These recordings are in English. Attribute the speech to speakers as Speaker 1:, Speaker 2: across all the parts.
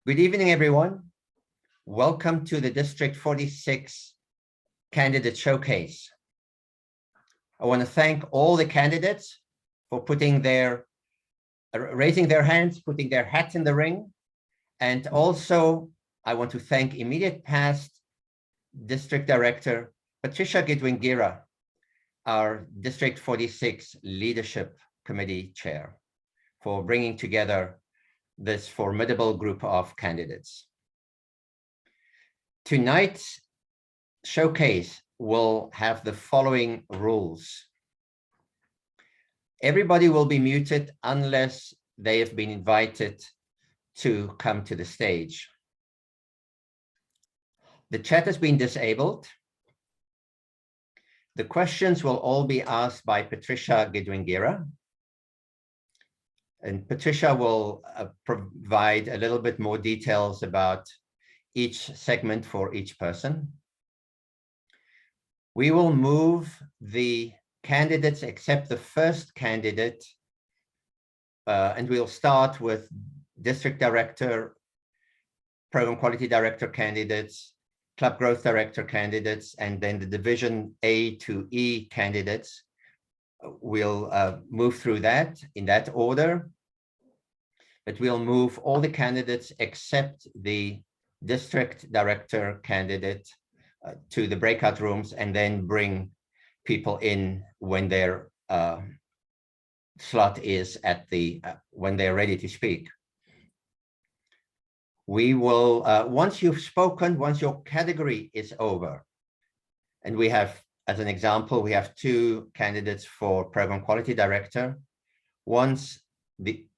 Speaker 1: Good evening, everyone. Welcome to the District 46 Candidate Showcase. I want to thank all the candidates for raising their hands, putting their hats in the ring. And also, I want to thank immediate past District Director Patricia Gidwingira, our District 46 Leadership Committee Chair, for bringing together this formidable group of candidates. Tonight's showcase will have the following rules. Everybody will be muted unless they have been invited to come to the stage. The chat has been disabled. The questions will all be asked by Patricia Gidwingira. And Patricia will provide a little bit more details about each segment for each person. We will move the candidates except the first candidate, and we'll start with District Director, Program Quality Director candidates, Club Growth Director candidates, and then the Division A to E candidates. We'll move through that in that order, but we'll move all the candidates except the District Director candidate to the breakout rooms and then bring people in when their slot is at when they're ready to speak. We will, once you've spoken, once your category is over, and we have, as an example, we have 2 candidates for Program Quality Director. Once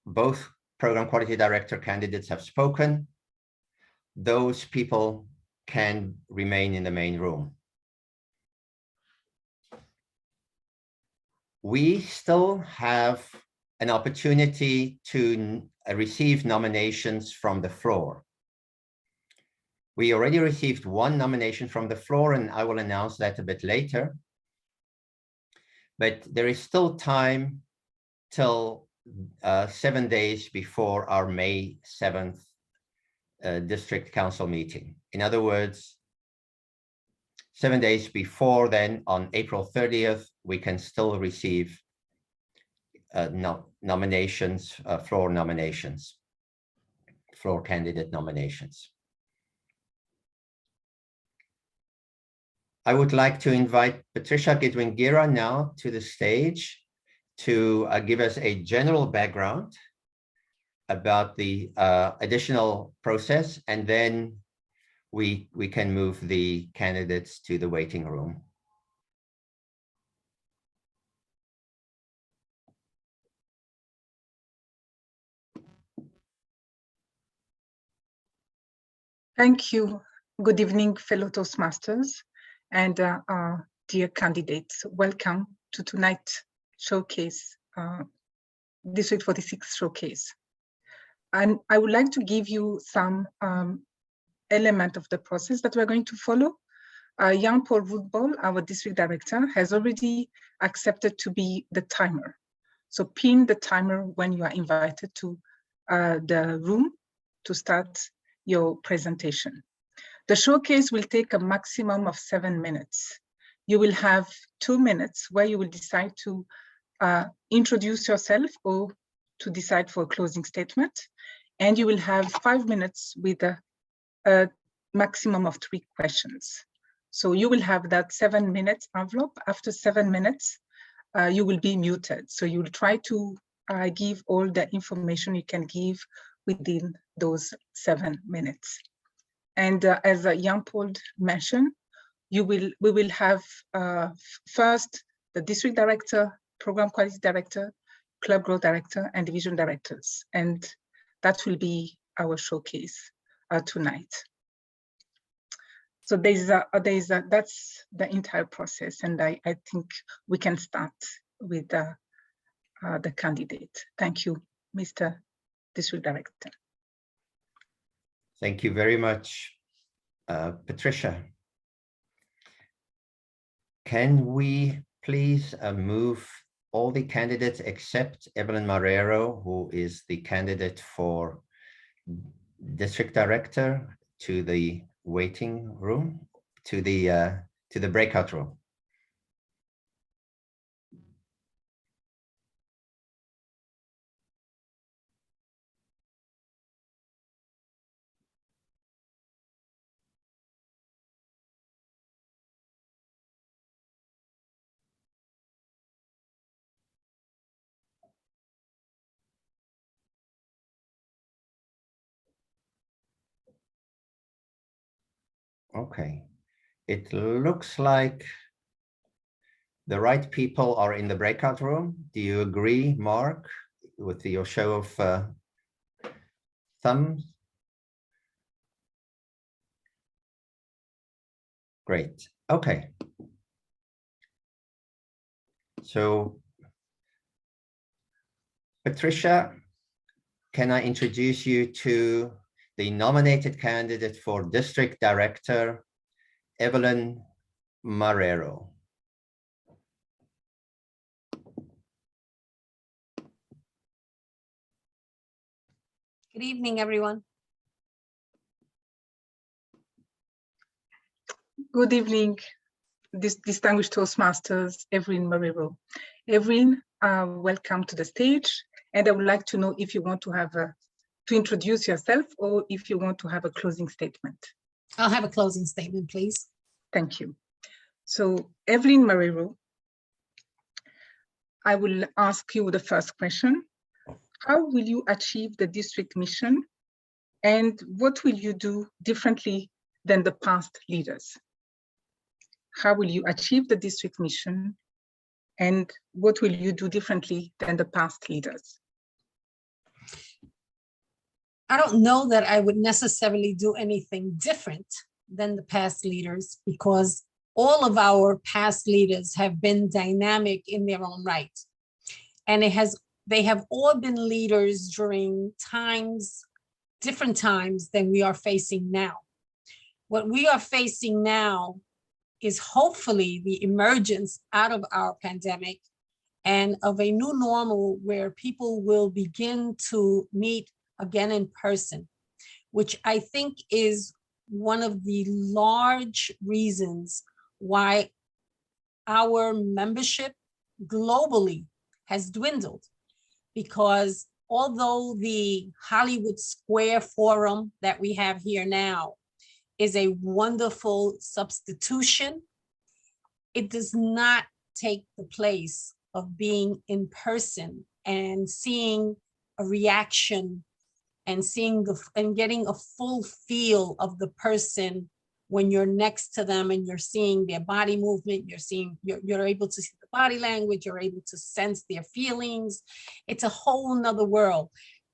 Speaker 1: both Program Quality Director candidates have spoken, those people can remain in the main room. We still have an opportunity to receive nominations from the floor. We already received 1 nomination from the floor, and I will announce that a bit later. But there is still time till 7 days before our May 7th District Council meeting. In other words, 7 days before then, on April 30th, we can still receive nominations, floor candidate nominations. I would like to invite Patricia Gidwingira now to the stage to give us a general background about the additional process, and then we can move the candidates to the waiting room.
Speaker 2: Thank you. Good evening, fellow Toastmasters and dear candidates. Welcome to tonight's showcase, District 46 showcase. And I would like to give you some element of the process that we're going to follow. Jan-Paul Woodball, our District Director, has already accepted to be the timer. So pin the timer when you are invited to the room to start your presentation. The showcase will take a maximum of 7 minutes. You will have 2 minutes where you will decide to introduce yourself or to decide for a closing statement. And you will have 5 minutes with a maximum of 3 questions. So you will have that 7 minutes envelope. After 7 minutes, you will be muted. So you will try to give all the information you can give within those 7 minutes. And as Jan-Paul mentioned, we will have first the District Director, Program Quality Director, Club Growth Director, and Division Directors. And that will be our showcase tonight. So that's the entire process, and I think we can start with the candidate. Thank you, Mr. District Director.
Speaker 1: Thank you very much, Patricia. Can we please move all the candidates except Evelyn Marrero, who is the candidate for district director to the waiting room, to the breakout room. Okay, it looks like the right people are in the breakout room. Do you agree, Mark, with your show of thumbs? Great. Okay. So, Patricia, can I introduce you to the nominated candidate for District Director, Evelyn Marrero?
Speaker 3: Good evening, everyone.
Speaker 2: Good evening, distinguished Toastmasters, Evelyn Marrero. Evelyn, welcome to the stage. And I would like to know if you want to have to introduce yourself or if you want to have a closing statement.
Speaker 3: I'll have a closing statement, please.
Speaker 2: Thank you. So, Evelyn Marrero, I will ask you the first question. How will you achieve the district mission? And what will you do differently than the past leaders? How will you achieve the district mission? And what will you do differently than the past leaders?
Speaker 3: I don't know that I would necessarily do anything different than the past leaders, because all of our past leaders have been dynamic in their own right. And they have all been leaders during different times than we are facing now. What we are facing now is hopefully the emergence out of our pandemic and of a new normal where people will begin to meet again in person, which I think is one of the large reasons why our membership globally has dwindled. Because although the Hollywood Square Forum that we have here now is a wonderful substitution, it does not take the place of being in person and seeing a reaction and getting a full feel of the person when you're next to them and you're seeing their body movement, you're able to see the body language, you're able to sense their feelings. It's a whole nother world.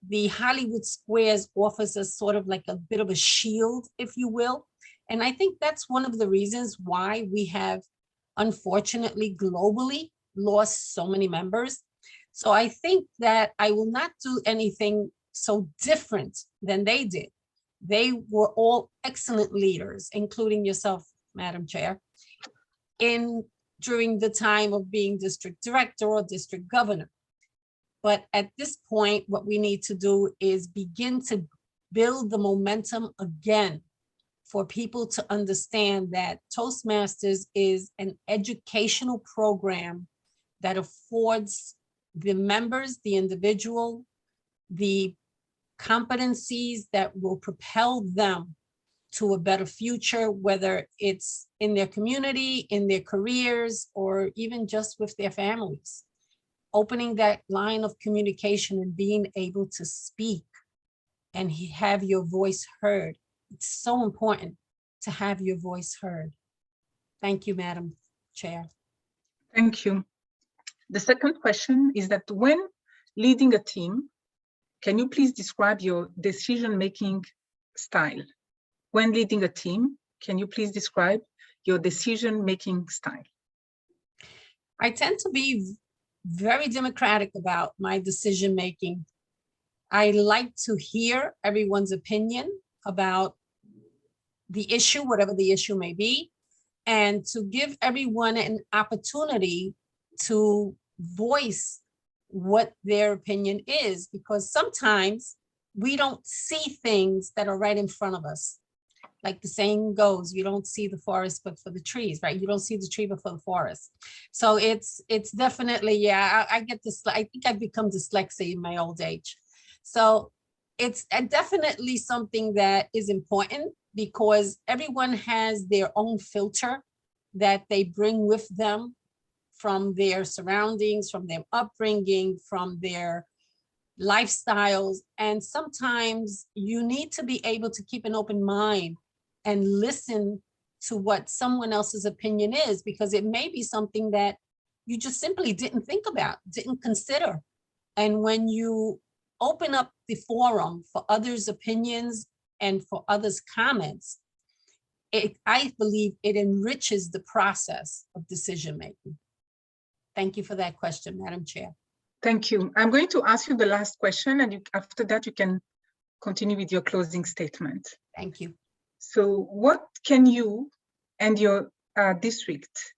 Speaker 3: The Hollywood Squares offers us sort of like a bit of a shield, if you will. And I think that's one of the reasons why we have, unfortunately, globally lost so many members. So I think that I will not do anything so different than they did. They were all excellent leaders, including yourself, Madam Chair, during the time of being district director or district governor. But at this point, what we need to do is begin to build the momentum again for people to understand that Toastmasters is an educational program that affords the members, the individual, the competencies that will propel them to a better future, whether it's in their community, in their careers, or even just with their families. Opening that line of communication and being able to speak and have your voice heard. It's so important to have your voice heard. Thank you, Madam Chair.
Speaker 2: Thank you. The second question is that when leading a team, can you please describe your decision-making style? When leading a team, can you please describe your decision-making style?
Speaker 3: I tend to be very democratic about my decision-making. I like to hear everyone's opinion about the issue, whatever the issue may be, and to give everyone an opportunity to voice what their opinion is, because sometimes we don't see things that are right in front of us. Like the saying goes, you don't see the forest, but for the trees, right? You don't see the tree, but for the forest. So it's definitely, yeah, I get this. I think I've become dyslexic in my old age. So it's definitely something that is important because everyone has their own filter that they bring with them from their surroundings, from their upbringing, from their lifestyles. And sometimes you need to be able to keep an open mind and listen to what someone else's opinion is, because it may be something that you just simply didn't think about, didn't consider. And when you open up the forum for others' opinions and for others' comments, I believe it enriches the process of decision making. Thank you for that question, Madam Chair.
Speaker 2: Thank you. I'm going to ask you the last question, and after that, you can continue with your closing statement.
Speaker 3: Thank you.
Speaker 2: So what can you and your district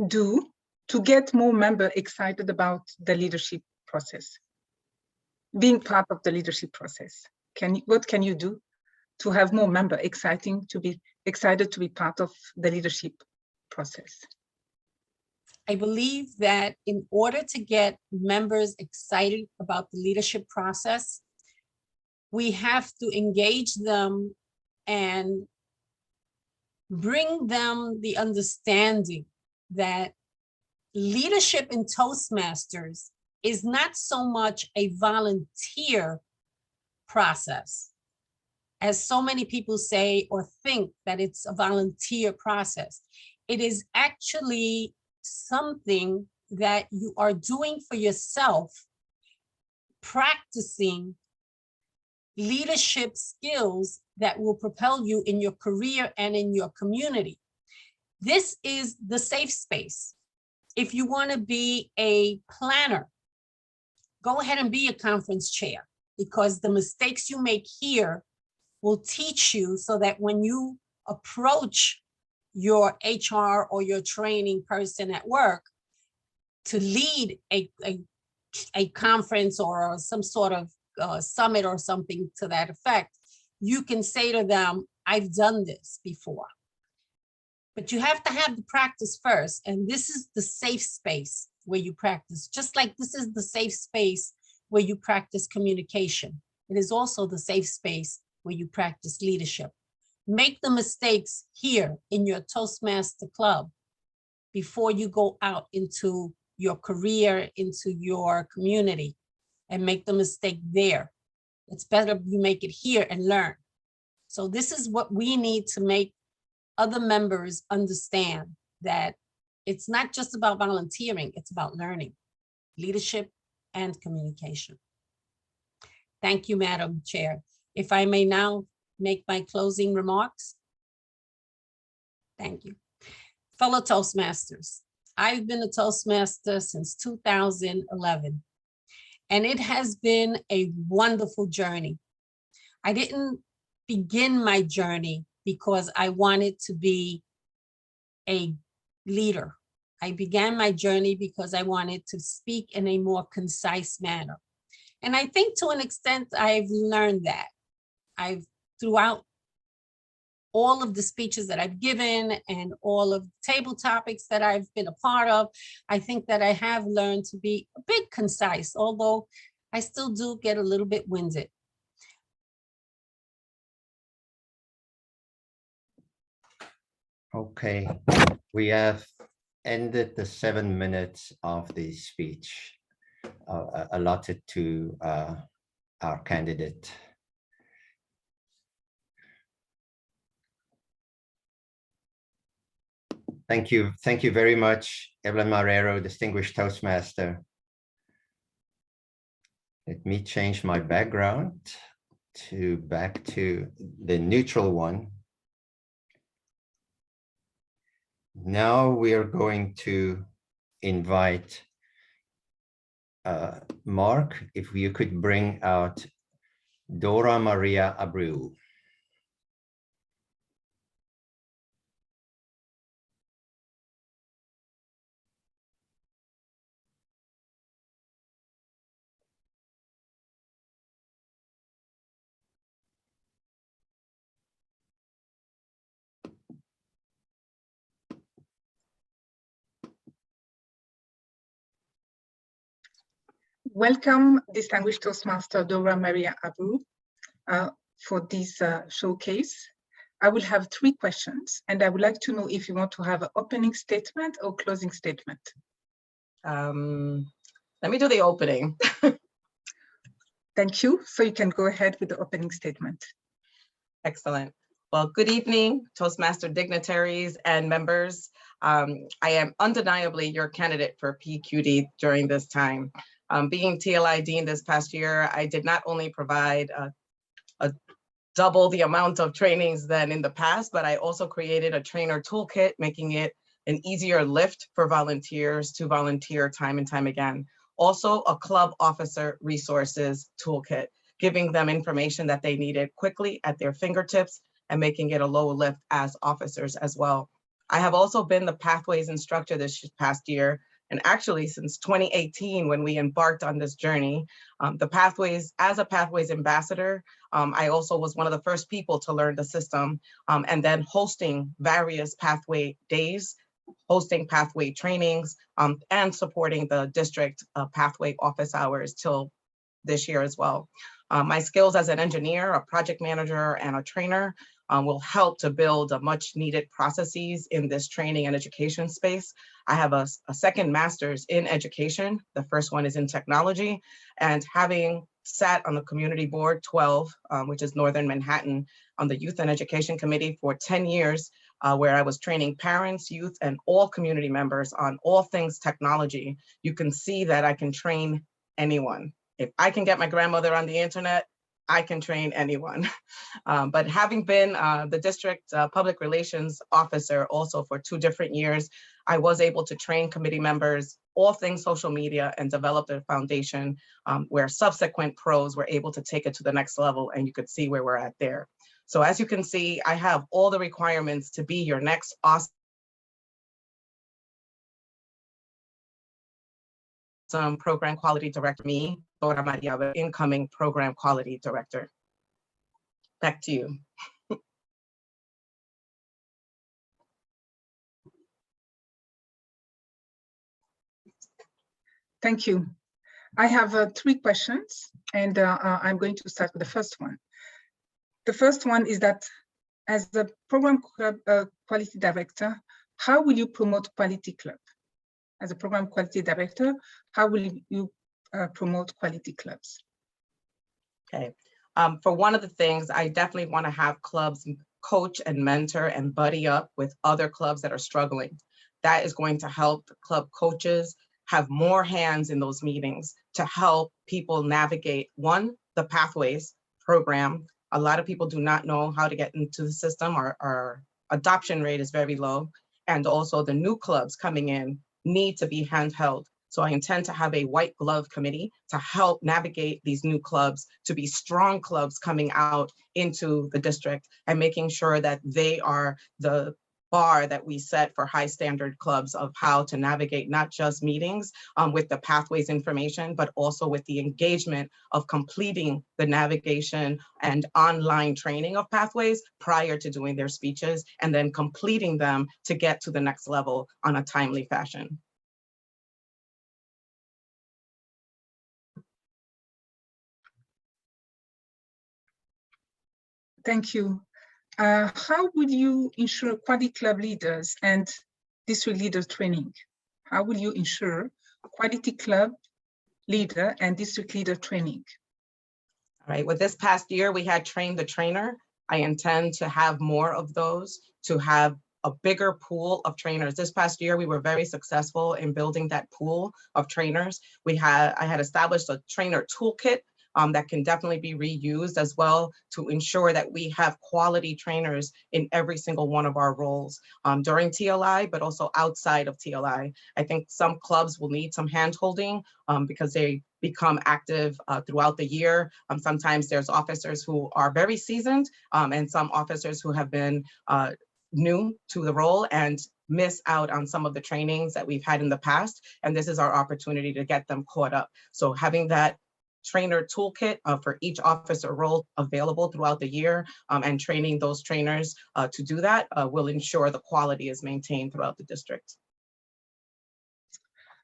Speaker 2: do to get more members excited about the leadership process, being part of the leadership process? What can you do to have more members excited to be part of the leadership process?
Speaker 3: I believe that in order to get members excited about the leadership process, we have to engage them and bring them the understanding that leadership in Toastmasters is not so much a volunteer process, as so many people say or think that it's a volunteer process. It is actually something that you are doing for yourself, practicing leadership skills that will propel you in your career and in your community. This is the safe space. If you want to be a planner, go ahead and be a conference chair, because the mistakes you make here will teach you so that when you approach your HR or your training person at work to lead a conference or some sort of summit or something to that effect, you can say to them, I've done this before. But you have to have the practice first. And this is the safe space where you practice, just like this is the safe space where you practice communication. It is also the safe space where you practice leadership. Make the mistakes here in your Toastmaster club before you go out into your career, into your community, and make the mistake there. It's better you make it here and learn. So this is what we need to make other members understand, that it's not just about volunteering, it's about learning, leadership and communication. Thank you, Madam Chair. If I may now make my closing remarks. Thank you. Fellow Toastmasters, I've been a Toastmaster since 2011, and it has been a wonderful journey. I didn't begin my journey because I wanted to be a leader. I began my journey because I wanted to speak in a more concise manner. And I think to an extent, I've learned that. Throughout all of the speeches that I've given and all of the table topics that I've been a part of, I think that I have learned to be a bit concise, although I still do get a little bit winded.
Speaker 1: Okay, we have ended the 7 minutes of the speech allotted to our candidate. Thank you very much, Evelyn Marrero, distinguished Toastmaster. Let me change my background back to the neutral one. Now we are going to invite Mark, if you could bring out Dora Maria Abreu.
Speaker 2: Welcome, distinguished Toastmaster Dora Maria Abu, for this showcase. I will have 3 questions, and I would like to know if you want to have an opening statement or closing statement.
Speaker 4: Let me do the opening.
Speaker 2: Thank you. So you can go ahead with the opening statement.
Speaker 4: Excellent. Well, good evening, Toastmaster dignitaries and members. I am undeniably your candidate for PQD during this time. Being TLI Dean this past year, I did not only provide a double the amount of trainings than in the past, but I also created a trainer toolkit, making it an easier lift for volunteers to volunteer time and time again. Also, a club officer resources toolkit, giving them information that they needed quickly at their fingertips and making it a low lift as officers as well. I have also been the Pathways instructor this past year, and actually since 2018 when we embarked on this journey. As a Pathways ambassador, I also was one of the first people to learn the system, and then hosting various pathway days, hosting pathway trainings, and supporting the district pathway office hours till this year as well. My skills as an engineer, a project manager, and a trainer will help to build a much needed processes in this training and education space. I have a second master's in education. The first one is in technology, and having sat on the community board 12, which is Northern Manhattan, on the Youth and Education Committee for 10 years, where I was training parents, youth, and all community members on all things technology. You can see that I can train anyone. If I can get my grandmother on the internet, I can train anyone. But having been the district public relations officer also for 2 different years, I was able to train committee members all things social media and develop a foundation where subsequent pros were able to take it to the next level, and you could see where we're at there. So as you can see, I have all the requirements to be your next awesome program quality director, me, Dora Maria, incoming program quality director. Back to you.
Speaker 2: Thank you. I have 3 questions, and I'm going to start with the first one. The first one is that as the program quality director, how will you promote Quality Club? As a program quality director, how will you promote quality clubs?
Speaker 4: Okay. For one of the things, I definitely want to have clubs coach and mentor and buddy up with other clubs that are struggling. That is going to help the club coaches have more hands in those meetings to help people navigate, one, the Pathways program. A lot of people do not know how to get into the system. Our adoption rate is very low. And also the new clubs coming in need to be handheld. So I intend to have a white glove committee to help navigate these new clubs to be strong clubs coming out into the district and making sure that they are the bar that we set for high standard clubs of how to navigate not just meetings with the Pathways information, but also with the engagement of completing the navigation and online training of Pathways prior to doing their speeches, and then completing them to get to the next level on a timely fashion.
Speaker 2: Thank you. How would you ensure quality club leaders and district leader training? How will you ensure quality club leader and district leader training?
Speaker 4: All right, with this past year, we had train the trainer. I intend to have more of those, to have a bigger pool of trainers. This past year, we were very successful in building that pool of trainers. I had established a trainer toolkit that can definitely be reused as well to ensure that we have quality trainers in every single one of our roles during TLI, but also outside of TLI. I think some clubs will need some hand-holding because they become active throughout the year. Sometimes there's officers who are very seasoned and some officers who have been new to the role and miss out on some of the trainings that we've had in the past. And this is our opportunity to get them caught up. So having that trainer toolkit for each officer role available throughout the year and training those trainers to do that will ensure the quality is maintained throughout the district.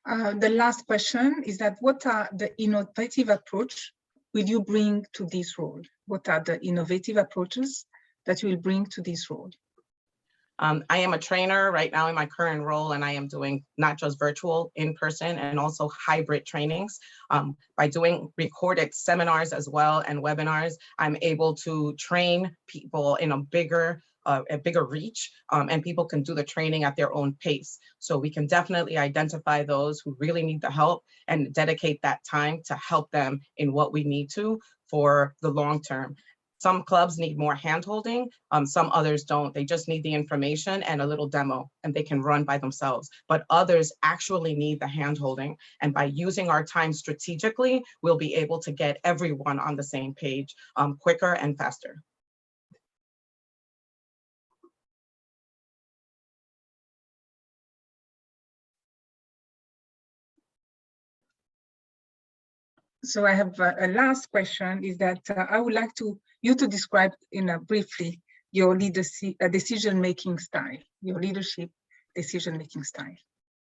Speaker 2: The last question is that what are the innovative approach will you bring to this role? What are the innovative approaches that you will bring to this role?
Speaker 4: I am a trainer right now in my current role, and I am doing not just virtual, in-person, and also hybrid trainings. By doing recorded seminars as well and webinars, I'm able to train people in a bigger reach, and people can do the training at their own pace. So we can definitely identify those who really need the help and dedicate that time to help them in what we need to for the long term. Some clubs need more handholding, some others don't. They just need the information and a little demo, and they can run by themselves. But others actually need the handholding. And by using our time strategically, we'll be able to get everyone on the same page quicker and faster.
Speaker 2: So I have a last question is that I would like you to describe briefly your leadership decision-making style, your leadership decision-making style.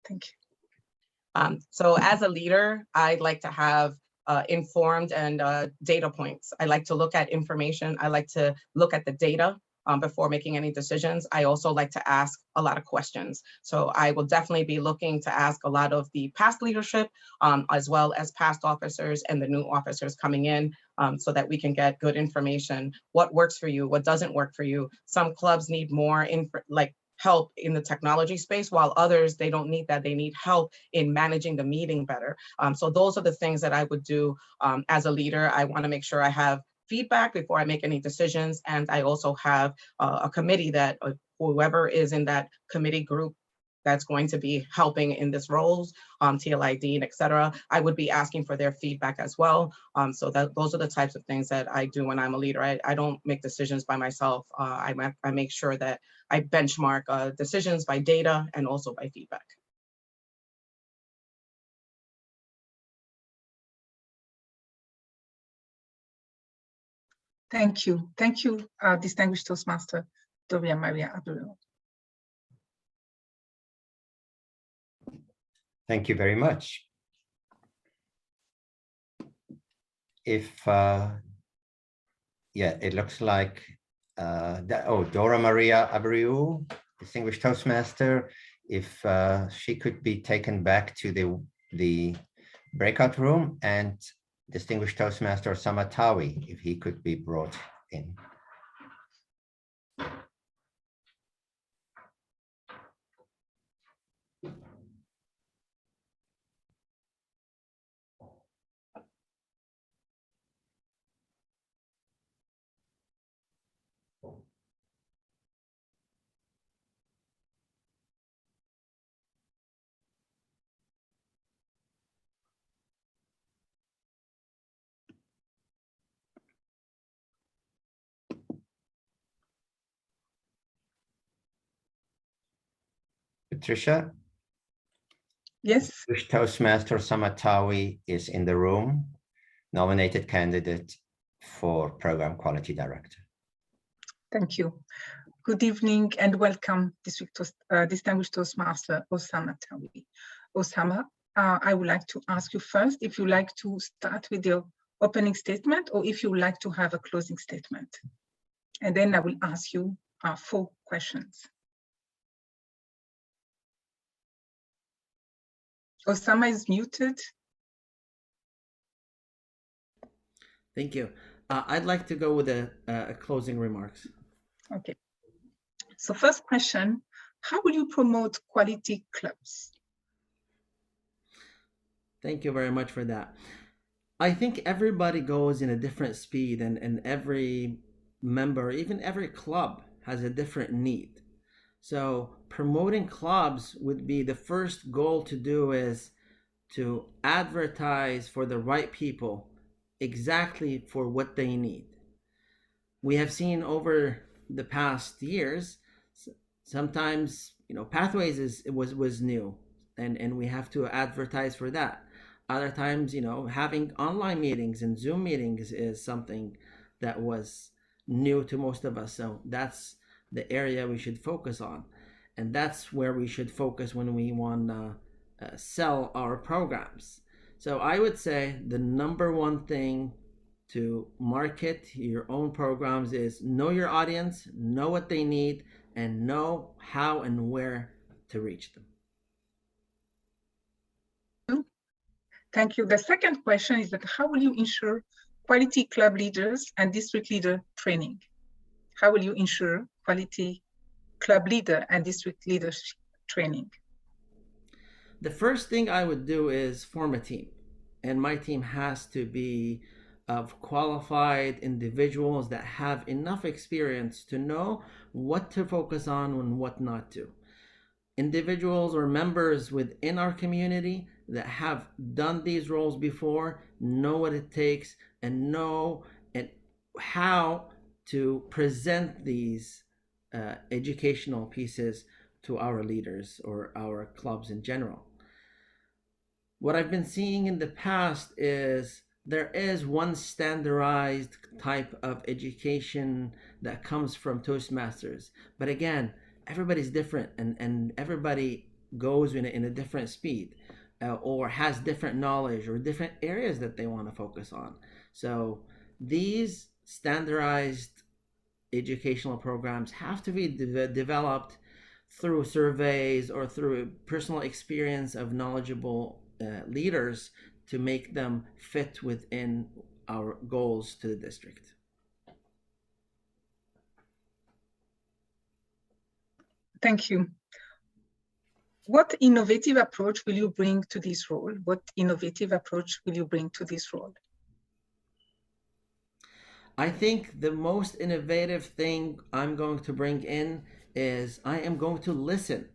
Speaker 2: Thank you.
Speaker 4: So as a leader, I'd like to have informed and data points. I like to look at information. I like to look at the data before making any decisions. I also like to ask a lot of questions. So I will definitely be looking to ask a lot of the past leadership, as well as past officers and the new officers coming in, so that we can get good information. What works for you? What doesn't work for you? Some clubs need more help in the technology space, while others, they don't need that. They need help in managing the meeting better. So those are the things that I would do as a leader. I want to make sure I have feedback before I make any decisions. And I also have a committee that whoever is in that committee group that's going to be helping in this roles, TLI Dean, et cetera, I would be asking for their feedback as well. So those are the types of things that I do when I'm a leader. I don't make decisions by myself. I make sure that I benchmark decisions by data and also by feedback.
Speaker 2: Thank you. Thank you, distinguished Toastmaster Doria Maria Abreu.
Speaker 1: Thank you very much. Yeah, it looks like, Dora Maria Abreu, distinguished Toastmaster, if she could be taken back to the breakout room, and distinguished Toastmaster Osama Tawi, if he could be brought in. Patricia?
Speaker 2: Yes.
Speaker 1: Toastmaster Samatawi is in the room, nominated candidate for Program Quality Director.
Speaker 2: Thank you. Good evening and welcome, distinguished Toastmaster Osama Tawi. Osama, I would like to ask you first if you like to start with your opening statement or if you would like to have a closing statement. And then I will ask you 4 questions. Osama is muted.
Speaker 5: Thank you. I'd like to go with a closing remarks.
Speaker 2: Okay. So first question, how will you promote quality clubs?
Speaker 5: Thank you very much for that. I think everybody goes in a different speed, and every member, even every club, has a different need. So promoting clubs would be the first goal to do, is to advertise for the right people, exactly for what they need. We have seen over the past years, sometimes, Pathways was new, and we have to advertise for that. Other times, having online meetings and Zoom meetings is something that was new to most of us. So that's the area we should focus on. And that's where we should focus when we want to sell our programs. So I would say the number one thing to market your own programs is know your audience, know what they need, and know how and where to reach them.
Speaker 2: Thank you. The second question is that how will you ensure quality club leaders and district leader training? How will you ensure quality club leader and district leadership training?
Speaker 5: The first thing I would do is form a team. And my team has to be of qualified individuals that have enough experience to know what to focus on and what not to. Individuals or members within our community that have done these roles before, know what it takes, and know and how to present these educational pieces to our leaders or our clubs in general. What I've been seeing in the past is there is one standardized type of education that comes from Toastmasters. But again, everybody's different and everybody goes in a different speed or has different knowledge or different areas that they want to focus on. So these standardized educational programs have to be developed through surveys or through personal experience of knowledgeable leaders to make them fit within our goals to the district.
Speaker 2: Thank you. What innovative approach will you bring to this role? What innovative approach will you bring to this role?
Speaker 5: I think the most innovative thing I'm going to bring in is I am going to listen.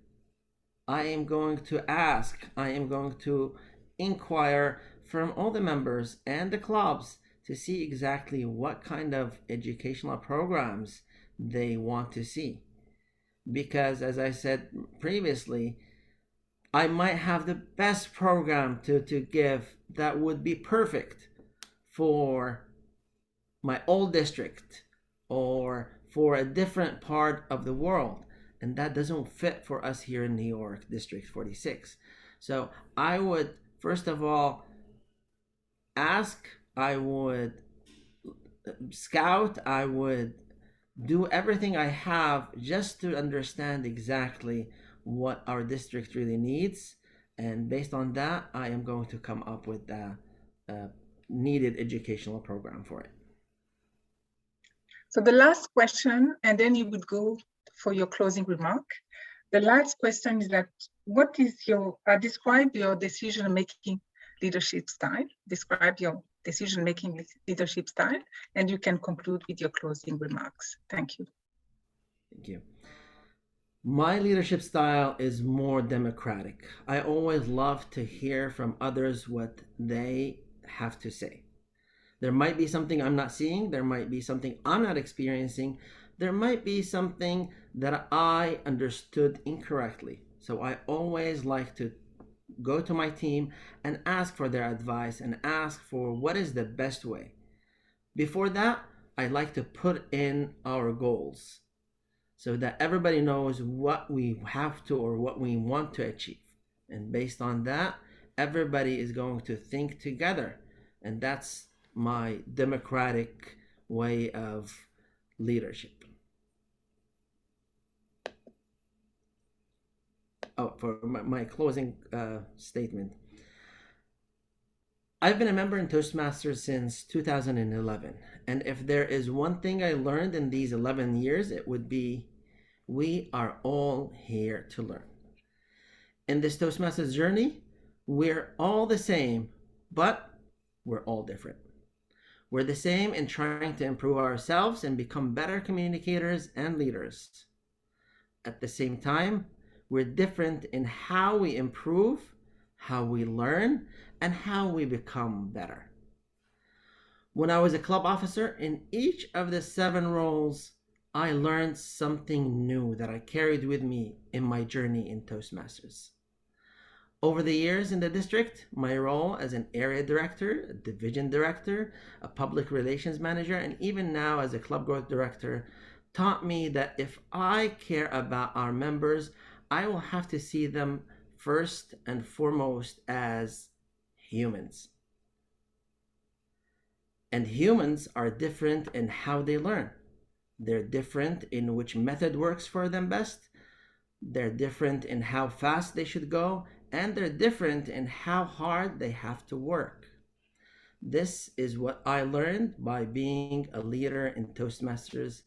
Speaker 5: I am going to ask. I am going to inquire from all the members and the clubs to see exactly what kind of educational programs they want to see. Because as I said previously, I might have the best program to give that would be perfect for my old district or for a different part of the world. And that doesn't fit for us here in New York, District 46. So I would, first of all, ask, I would scout, I would do everything I have just to understand exactly what our district really needs. And based on that, I am going to come up with the needed educational program for it.
Speaker 2: So the last question, and then you would go for your closing remark. The last question is that, what is your, describe your decision-making leadership style. Describe your decision-making leadership style, and you can conclude with your closing remarks. Thank you.
Speaker 5: Thank you. My leadership style is more democratic. I always love to hear from others what they have to say. There might be something I'm not seeing. There might be something I'm not experiencing. There might be something that I understood incorrectly. So I always like to go to my team and ask for their advice and ask for what is the best way. Before that, I like to put in our goals so that everybody knows what we have to or what we want to achieve. And based on that, everybody is going to think together. And that's my democratic way of leadership. Oh, for my closing statement. I've been a member in Toastmasters since 2011. And if there is one thing I learned in these 11 years, it would be we are all here to learn. In this Toastmasters journey, we're all the same, but we're all different. We're the same in trying to improve ourselves and become better communicators and leaders. At the same time, we're different in how we improve, how we learn, and how we become better. When I was a club officer, in each of the 7 roles, I learned something new that I carried with me in my journey in Toastmasters. Over the years in the district, my role as an area director, a division director, a public relations manager, and even now as a club growth director, taught me that if I care about our members, I will have to see them first and foremost as humans. And humans are different in how they learn. They're different in which method works for them best. They're different in how fast they should go, and they're different in how hard they have to work. This is what I learned by being a leader in Toastmasters,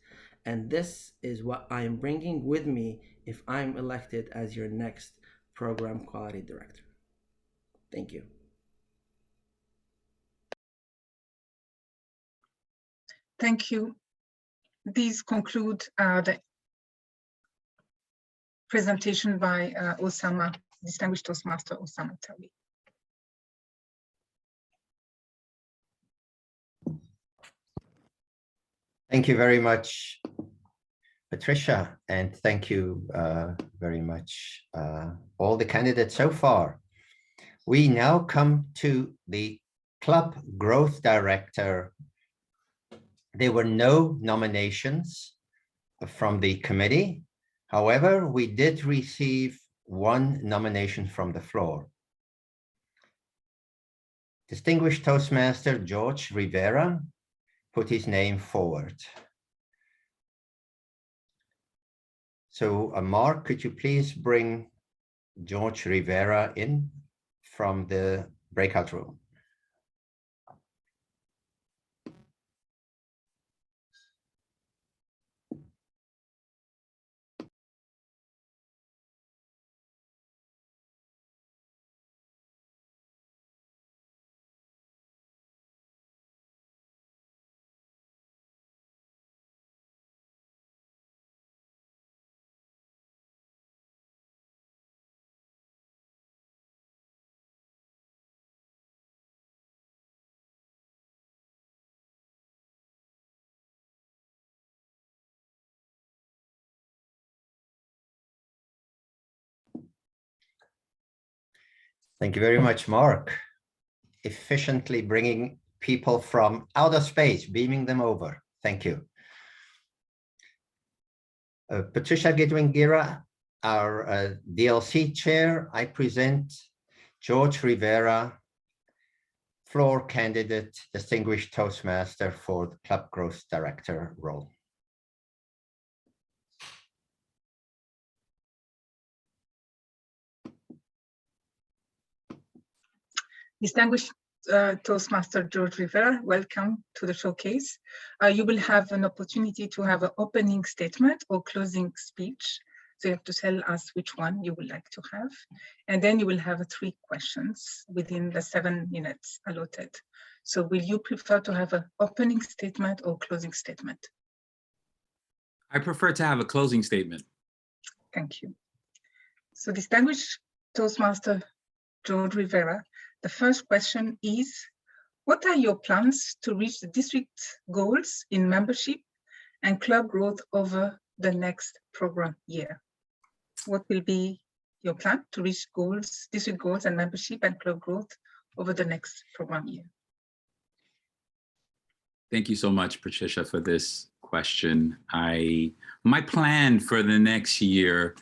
Speaker 5: and this is what I am bringing with me if I'm elected as your next program quality director. Thank you.
Speaker 2: Thank you. These conclude the presentation by Osama, Distinguished Toastmaster Osama Tawi.
Speaker 1: Thank you very much, Patricia, and thank you very much, all the candidates so far. We now come to the Club Growth Director. There were no nominations from the committee. However, we did receive one nomination from the floor. Distinguished Toastmaster George Rivera put his name forward. So, Mark, could you please bring George Rivera in from the breakout room? Thank you very much, Mark. Efficiently bringing people from outer space, beaming them over. Thank you. Patricia Gidwin-Gira, our DLC chair, I present George Rivera, floor candidate, Distinguished Toastmaster for the Club Growth Director role.
Speaker 2: Distinguished Toastmaster George Rivera, welcome to the showcase. You will have an opportunity to have an opening statement or closing speech. So you have to tell us which one you would like to have. And then you will have 3 questions within the 7 minutes allotted. So will you prefer to have an opening statement or closing statement?
Speaker 6: I prefer to have a closing statement.
Speaker 2: Thank you. So Distinguished Toastmaster George Rivera, the first question is, what are your plans to reach the district goals in membership and club growth over the next program year? What will be your plan to reach goals, district goals and membership and club growth over the next program year?
Speaker 6: Thank you so much, Patricia, for this question. My plan for the next year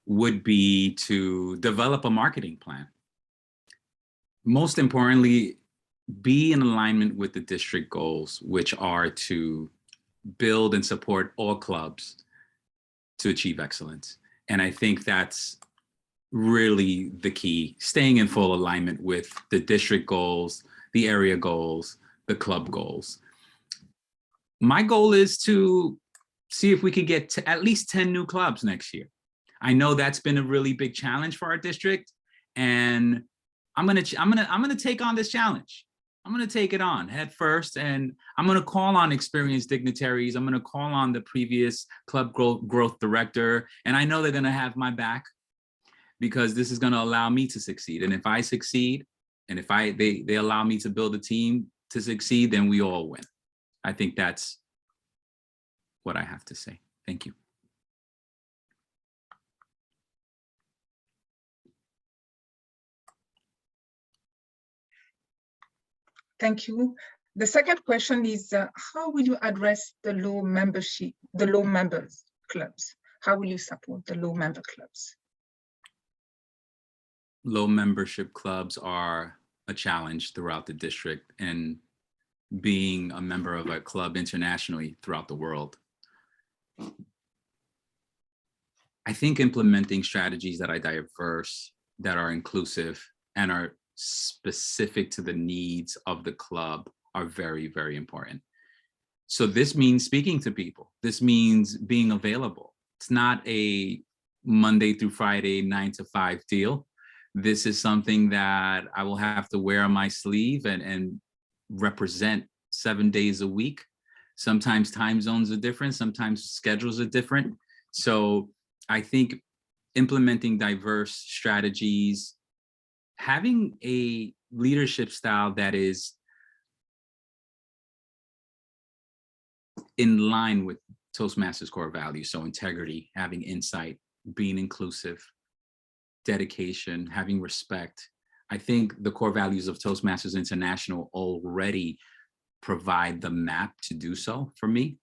Speaker 6: would be to develop a marketing plan. Most importantly, be in alignment with the district goals, which are to build and support all clubs to achieve excellence. And I think that's really the key, staying in full alignment with the district goals, the area goals, the club goals. My goal is to see if we can get to at least 10 new clubs next year. I know that's been a really big challenge for our district, and I'm gonna take on this challenge. I'm gonna take it on head first, and I'm gonna call on experienced dignitaries. I'm gonna call on the previous club growth director, and I know they're gonna have my back because this is gonna allow me to succeed. And if I succeed, and if they allow me to build a team to succeed, then we all win. I think that's what I have to say. Thank you.
Speaker 2: Thank you. The second question is, how will you address the low membership, the low members clubs? How will you support the low member clubs?
Speaker 6: low membership clubs are a challenge throughout the district, and being a member of a club internationally throughout the world. I think implementing strategies that are diverse, that are inclusive, and are specific to the needs of the club are very, very important. So this means speaking to people. This means being available. It's not a Monday through Friday, 9 to 5 deal. This is something that I will have to wear on my sleeve and represent 7 days a week. Sometimes time zones are different, sometimes schedules are different. So I think implementing diverse strategies, having a leadership style that is in line with Toastmasters core values. So integrity, having insight, being inclusive, dedication, having respect. I think the core values of Toastmasters International already provide the map to do so for me.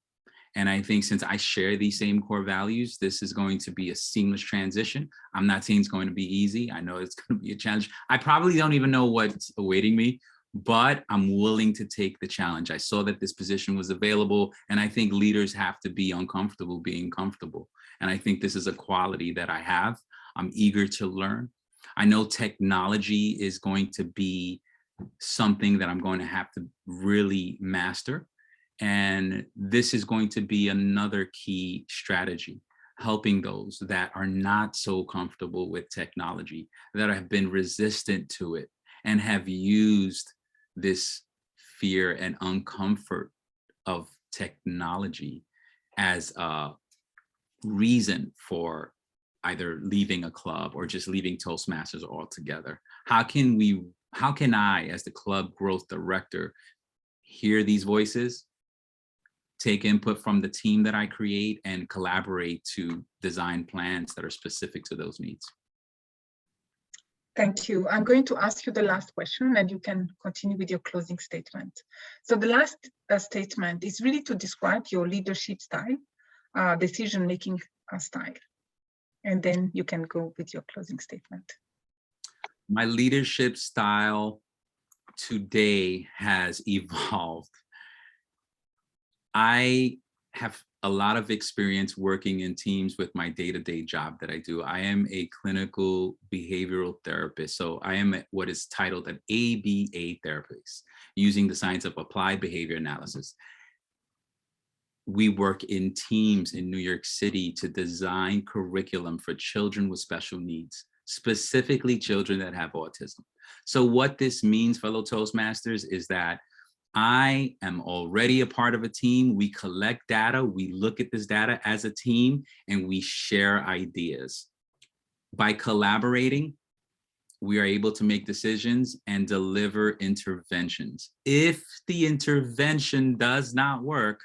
Speaker 6: And I think since I share these same core values, this is going to be a seamless transition. I'm not saying it's going to be easy. I know it's going to be a challenge. I probably don't even know what's awaiting me, but I'm willing to take the challenge. I saw that this position was available, and I think leaders have to be uncomfortable being comfortable. And I think this is a quality that I have. I'm eager to learn. I know technology is going to be something that I'm going to have to really master. And this is going to be another key strategy, helping those that are not so comfortable with technology, that have been resistant to it, and have used this fear and uncomfort of technology as a reason for either leaving a club or just leaving Toastmasters altogether. How can I, as the club growth director, hear these voices, take input from the team that I create, and collaborate to design plans that are specific to those needs?
Speaker 2: Thank you. I'm going to ask you the last question, and you can continue with your closing statement. So the last statement is really to describe your leadership style, decision-making style. And then you can go with your closing statement.
Speaker 6: My leadership style today has evolved. I have a lot of experience working in teams with my day-to-day job that I do. I am a clinical behavioral therapist. So I am what is titled an ABA therapist, using the science of applied behavior analysis. We work in teams in New York City to design curriculum for children with special needs, specifically children that have autism. So what this means, fellow Toastmasters, is that I am already a part of a team. We collect data, we look at this data as a team, and we share ideas. By collaborating, we are able to make decisions and deliver interventions. If the intervention does not work,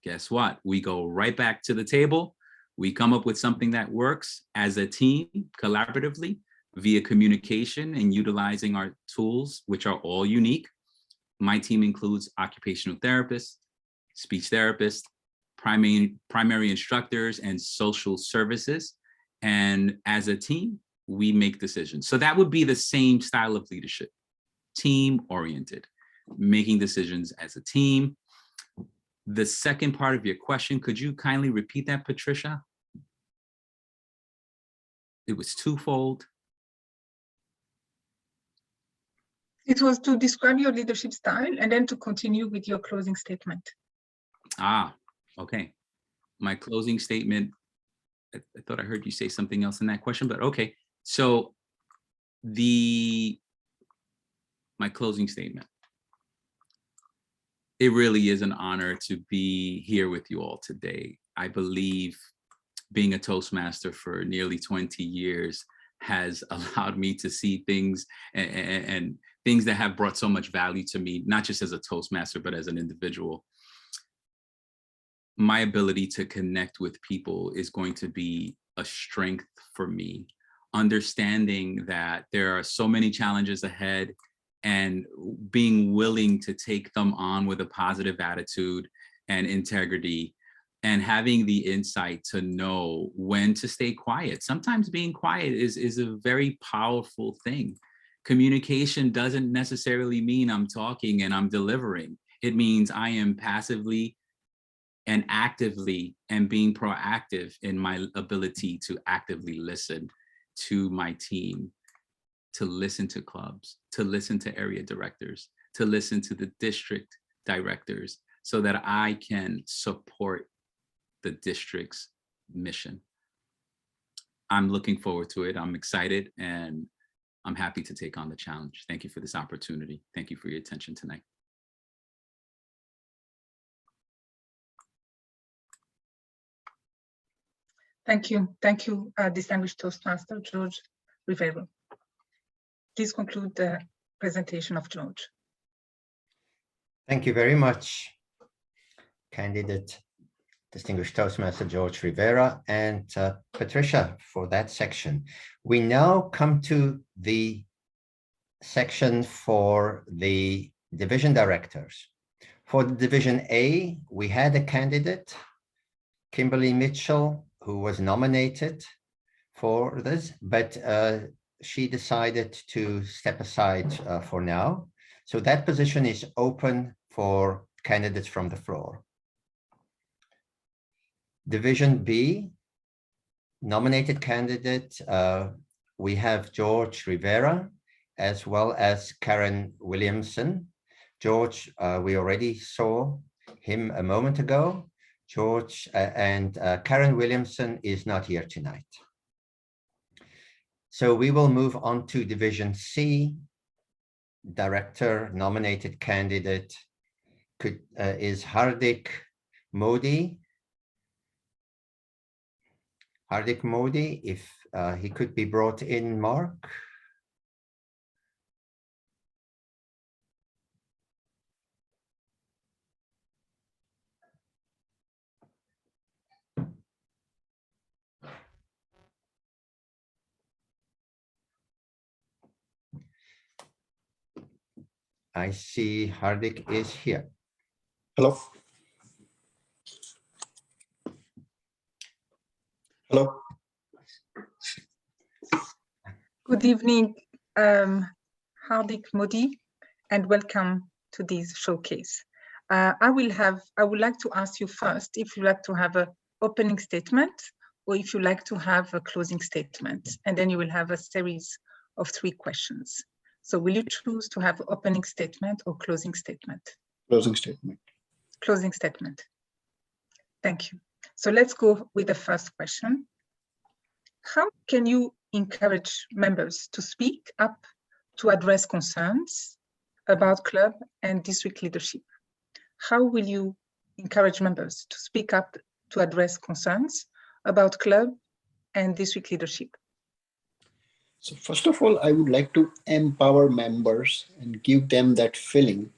Speaker 6: guess what? We go right back to the table. We come up with something that works as a team, collaboratively, via communication and utilizing our tools, which are all unique. My team includes occupational therapists, speech therapists, primary instructors, and social services. And as a team, we make decisions. So that would be the same style of leadership, team-oriented, making decisions as a team. The second part of your question, could you kindly repeat that, Patricia? It was twofold.
Speaker 2: It was to describe your leadership style and then to continue with your closing statement.
Speaker 6: Ah, okay. My closing statement, I thought I heard you say something else in that question, but okay. So my closing statement. It really is an honor to be here with you all today. I believe being a Toastmaster for nearly 20 years has allowed me to see things and things that have brought so much value to me, not just as a Toastmaster, but as an individual. My ability to connect with people is going to be a strength for me, understanding that there are so many challenges ahead and being willing to take them on with a positive attitude and integrity and having the insight to know when to stay quiet. Sometimes being quiet is a very powerful thing. Communication doesn't necessarily mean I'm talking and I'm delivering. It means I am passively and actively and being proactive in my ability to actively listen to my team, to listen to clubs, to listen to area directors, to listen to the district directors, so that I can support the district's mission. I'm looking forward to it. I'm excited and I'm happy to take on the challenge. Thank you for this opportunity. Thank you for your attention tonight.
Speaker 2: Thank you, distinguished Toastmaster George Rivera. Please conclude the presentation of George.
Speaker 1: Thank you very much, candidate distinguished Toastmaster George Rivera and Patricia for that section. We now come to the section for the division directors. For the Division A, we had a candidate, Kimberly Mitchell, who was nominated for this, but she decided to step aside for now. So that position is open for candidates from the floor. Division B, nominated candidate, we have George Rivera as well as Karen Williamson. George, we already saw him a moment ago. George and Karen Williamson is not here tonight. So we will move on to Division C. Director nominated candidate is Hardik Modi. Hardik Modi, if he could be brought in, Mark. I see Hardik is here.
Speaker 7: Hello. Hello.
Speaker 2: Good evening, Hardik Modi, and welcome to this showcase. I would like to ask you first if you like to have an opening statement or if you like to have a closing statement, and then you will have a series of 3 questions. So will you choose to have opening statement or closing statement?
Speaker 7: Closing statement.
Speaker 2: Closing statement. Thank you. So let's go with the first question. How can you encourage members to speak up to address concerns about club and district leadership? How will you encourage members to speak up to address concerns about club and district leadership?
Speaker 7: So first of all, I would like to empower members and give them that feeling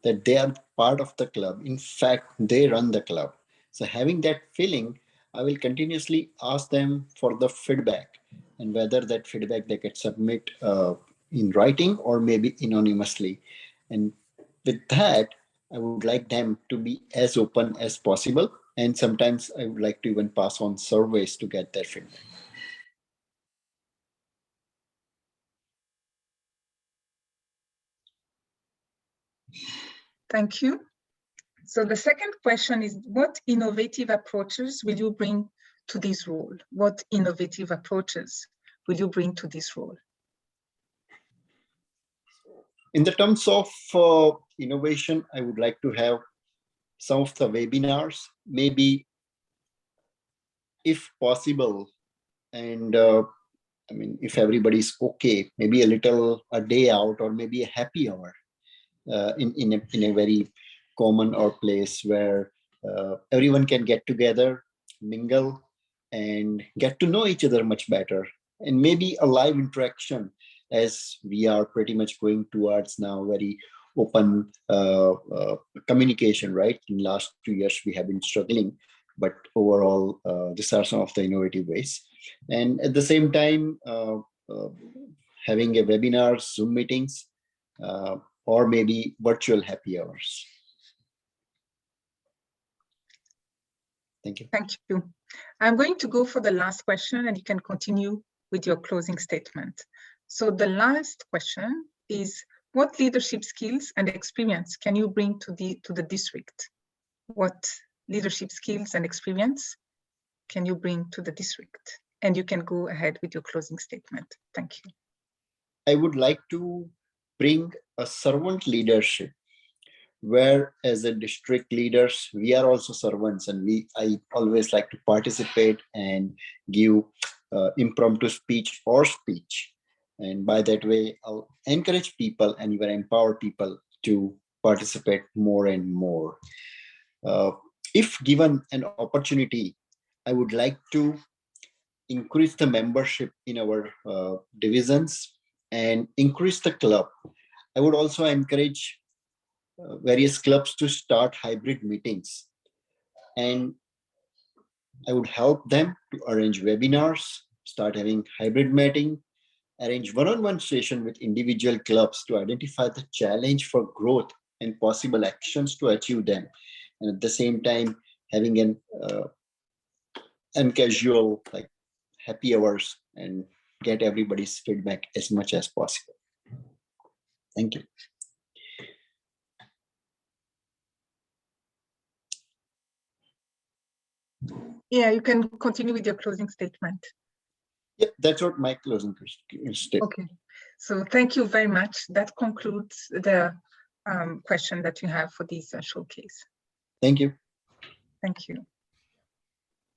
Speaker 7: that they are part of the club. In fact, they run the club. So having that feeling, I will continuously ask them for the feedback, and whether that feedback they can submit in writing or maybe anonymously. And with that, I would like them to be as open as possible. And sometimes I would like to even pass on surveys to get their feedback.
Speaker 2: Thank you. So the second question is, what innovative approaches will you bring to this role? What innovative approaches will you bring to this role?
Speaker 7: In the terms of innovation, I would like to have some of the webinars, maybe if possible, and I mean, if everybody's okay, maybe a day out or maybe a happy hour in a very common or place where everyone can get together, mingle, and get to know each other much better. And maybe a live interaction, as we are pretty much going towards now very open communication, right? In the last 2 years, we have been struggling, but overall, these are some of the innovative ways. And at the same time, having a webinar, Zoom meetings, or maybe virtual happy hours. Thank you.
Speaker 2: Thank you. I'm going to go for the last question, and you can continue with your closing statement. So the last question is, what leadership skills and experience can you bring to the district? What leadership skills and experience can you bring to the district? And you can go ahead with your closing statement. Thank you.
Speaker 7: I would like to bring a servant leadership, where as a district leaders, we are also servants, and I always like to participate and give impromptu speech or speech. And by that way, I'll encourage people and even empower people to participate more and more. If given an opportunity, I would like to increase the membership in our divisions and increase the club. I would also encourage various clubs to start hybrid meetings, and I would help them to arrange webinars, start having hybrid meeting, arrange one-on-one session with individual clubs to identify the challenge for growth and possible actions to achieve them, and at the same time having an casual like happy hours and get everybody's feedback as much as possible. Thank you.
Speaker 2: Yeah, you can continue with your closing statement.
Speaker 7: Yeah, that's what my closing statement.
Speaker 2: Okay, so thank you very much. That concludes the question that you have for this showcase.
Speaker 7: Thank you.
Speaker 2: Thank you.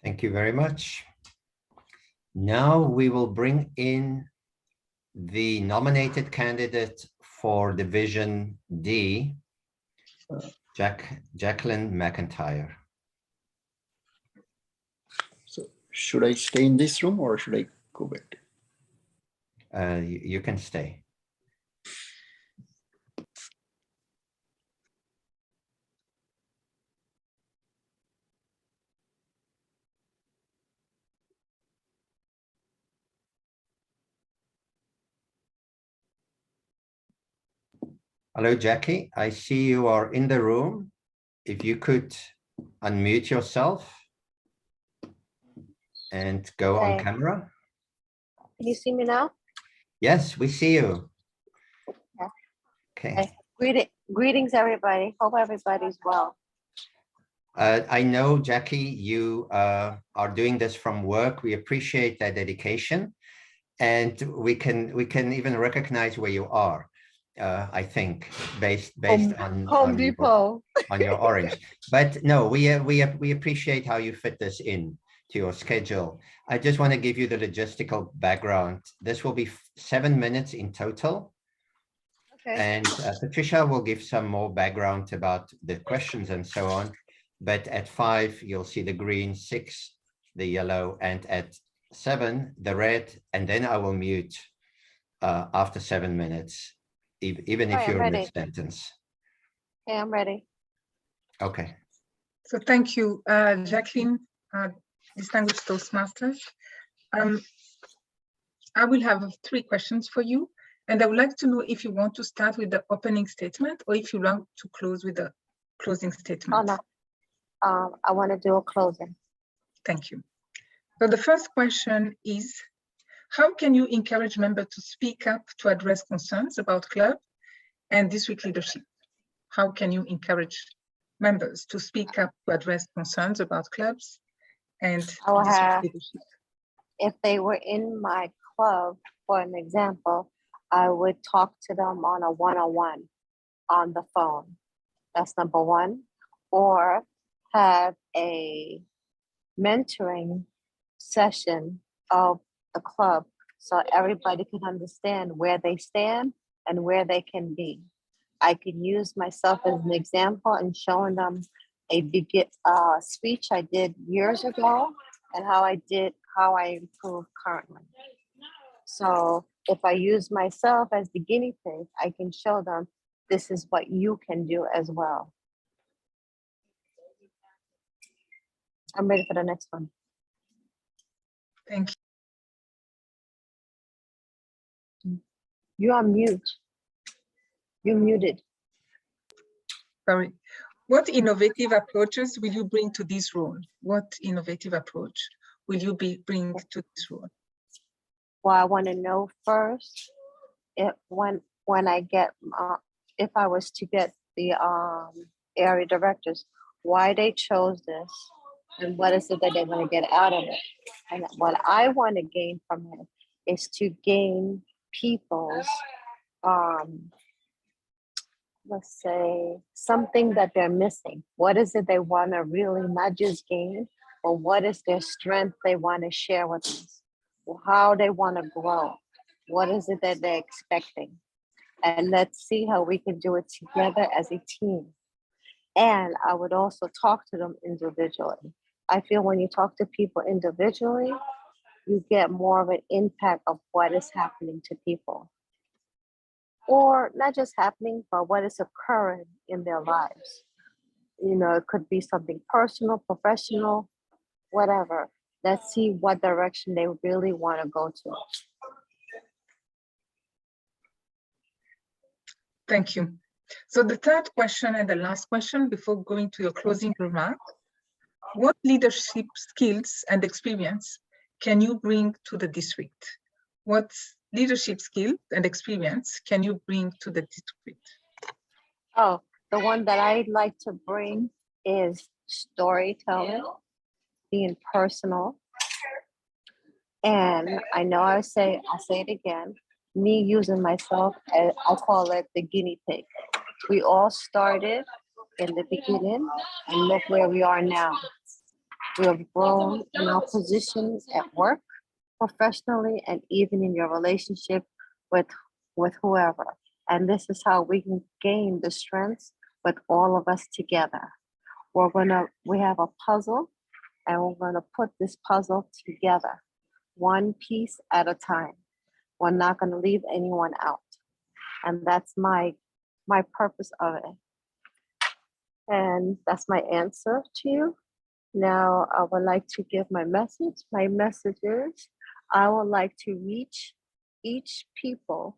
Speaker 1: Thank you very much. Now we will bring in the nominated candidate for Division D, Jacqueline McIntyre.
Speaker 7: So should I stay in this room or should I go back?
Speaker 1: You can stay. Hello, Jackie. I see you are in the room. If you could unmute yourself and go on camera.
Speaker 8: Can you see me now?
Speaker 1: Yes, we see you.
Speaker 8: Yeah.
Speaker 1: Okay.
Speaker 8: Greetings, everybody. Hope everybody's well.
Speaker 1: I know, Jackie, you are doing this from work. We appreciate that dedication, and we can even recognize where you are. I think based on
Speaker 8: Home Depot
Speaker 1: on your orange. But no, we appreciate how you fit this in to your schedule. I just want to give you the logistical background. This will be 7 minutes in total.
Speaker 8: Okay.
Speaker 1: And Patricia will give some more background about the questions and so on. But at 5, you'll see the green, 6, the yellow, and at 7, the red, and then I will mute after 7 minutes, even if you're mid-sentence.
Speaker 8: Okay, I'm ready.
Speaker 1: Okay.
Speaker 2: So thank you, Jacqueline, distinguished Toastmasters. I will have 3 questions for you, and I would like to know if you want to start with the opening statement or if you want to close with the closing statement.
Speaker 8: Oh, no. I want to do a closing.
Speaker 2: Thank you. So the first question is, how can you encourage members to speak up to address concerns about club and district leadership? How can you encourage members to speak up to address concerns about clubs and district leadership?
Speaker 8: If they were in my club, for an example, I would talk to them on a one-on-one on the phone. That's number 1. Or have a mentoring session of the club so everybody can understand where they stand and where they can be. I could use myself as an example and showing them a speech I did years ago and how I improved currently. So if I use myself as the guinea pig, I can show them this is what you can do as well. I'm ready for the next one.
Speaker 2: Thank
Speaker 8: you. You're on mute. You're muted.
Speaker 2: Sorry. What innovative approaches will you bring to this role? What innovative approach will you bring to this role?
Speaker 8: Well, I want to know first if when I get if I was to get the area directors, why they chose this, and what is it that they want to get out of it. And what I want to gain from it is to gain people's let's say something that they're missing. What is it they want to really not just gain, but what is their strength they want to share with us? How they want to grow? What is it that they're expecting? And let's see how we can do it together as a team. And I would also talk to them individually. I feel when you talk to people individually, you get more of an impact of what is happening to people. Or not just happening, but what is occurring in their lives. You know, it could be something personal, professional, whatever. Let's see what direction they really want to go to.
Speaker 2: Thank you. So the third question and the last question before going to your closing remark, what leadership skills and experience can you bring to the district? What leadership skills and experience can you bring to the district?
Speaker 8: Oh, the one that I'd like to bring is storytelling, being personal. And I know I'll say it again, me using myself, as I call it the guinea pig. We all started in the beginning and look where we are now. We have grown in our positions at work, professionally, and even in your relationship with whoever. And this is how we can gain the strengths with all of us together. We have a puzzle, and we're gonna put this puzzle together, one piece at a time. We're not gonna leave anyone out. And that's my purpose of it. And that's my answer to you. Now, I would like to give my message. My message is, I would like to reach each people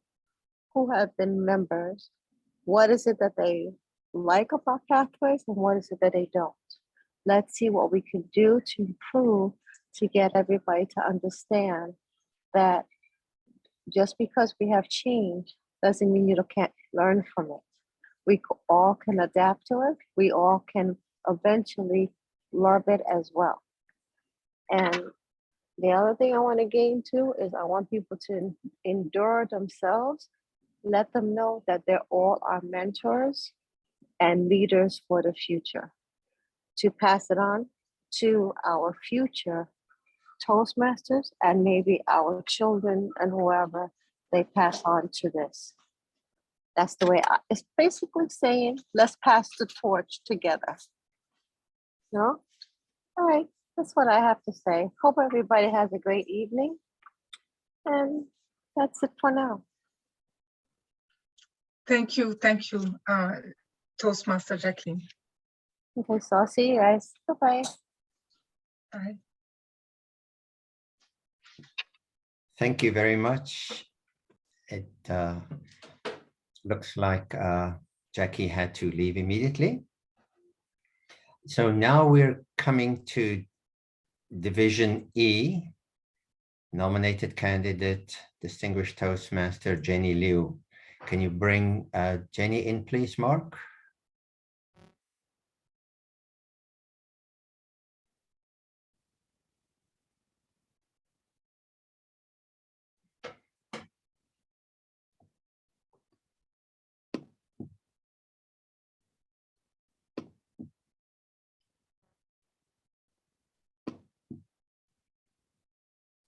Speaker 8: who have been members. What is it that they like about Pathways and what is it that they don't? Let's see what we can do to improve to get everybody to understand that just because we have change doesn't mean you can't learn from it. We all can adapt to it. We all can eventually love it as well. And the other thing I want to gain too is I want people to endure themselves. Let them know that they're all our mentors and leaders for the future. To pass it on to our future Toastmasters and maybe our children and whoever they pass on to this. That's the way it's basically saying, let's pass the torch together. No? All right, that's what I have to say. Hope everybody has a great evening. And that's it for now.
Speaker 2: Thank you, Toastmaster Jacqueline.
Speaker 8: Okay, so I'll see you guys. Bye-bye.
Speaker 2: Bye.
Speaker 1: Thank you very much. It looks like Jackie had to leave immediately. So now we're coming to Division E, nominated candidate, Distinguished Toastmaster Jenny Liu. Can you bring Jenny in, please, Mark?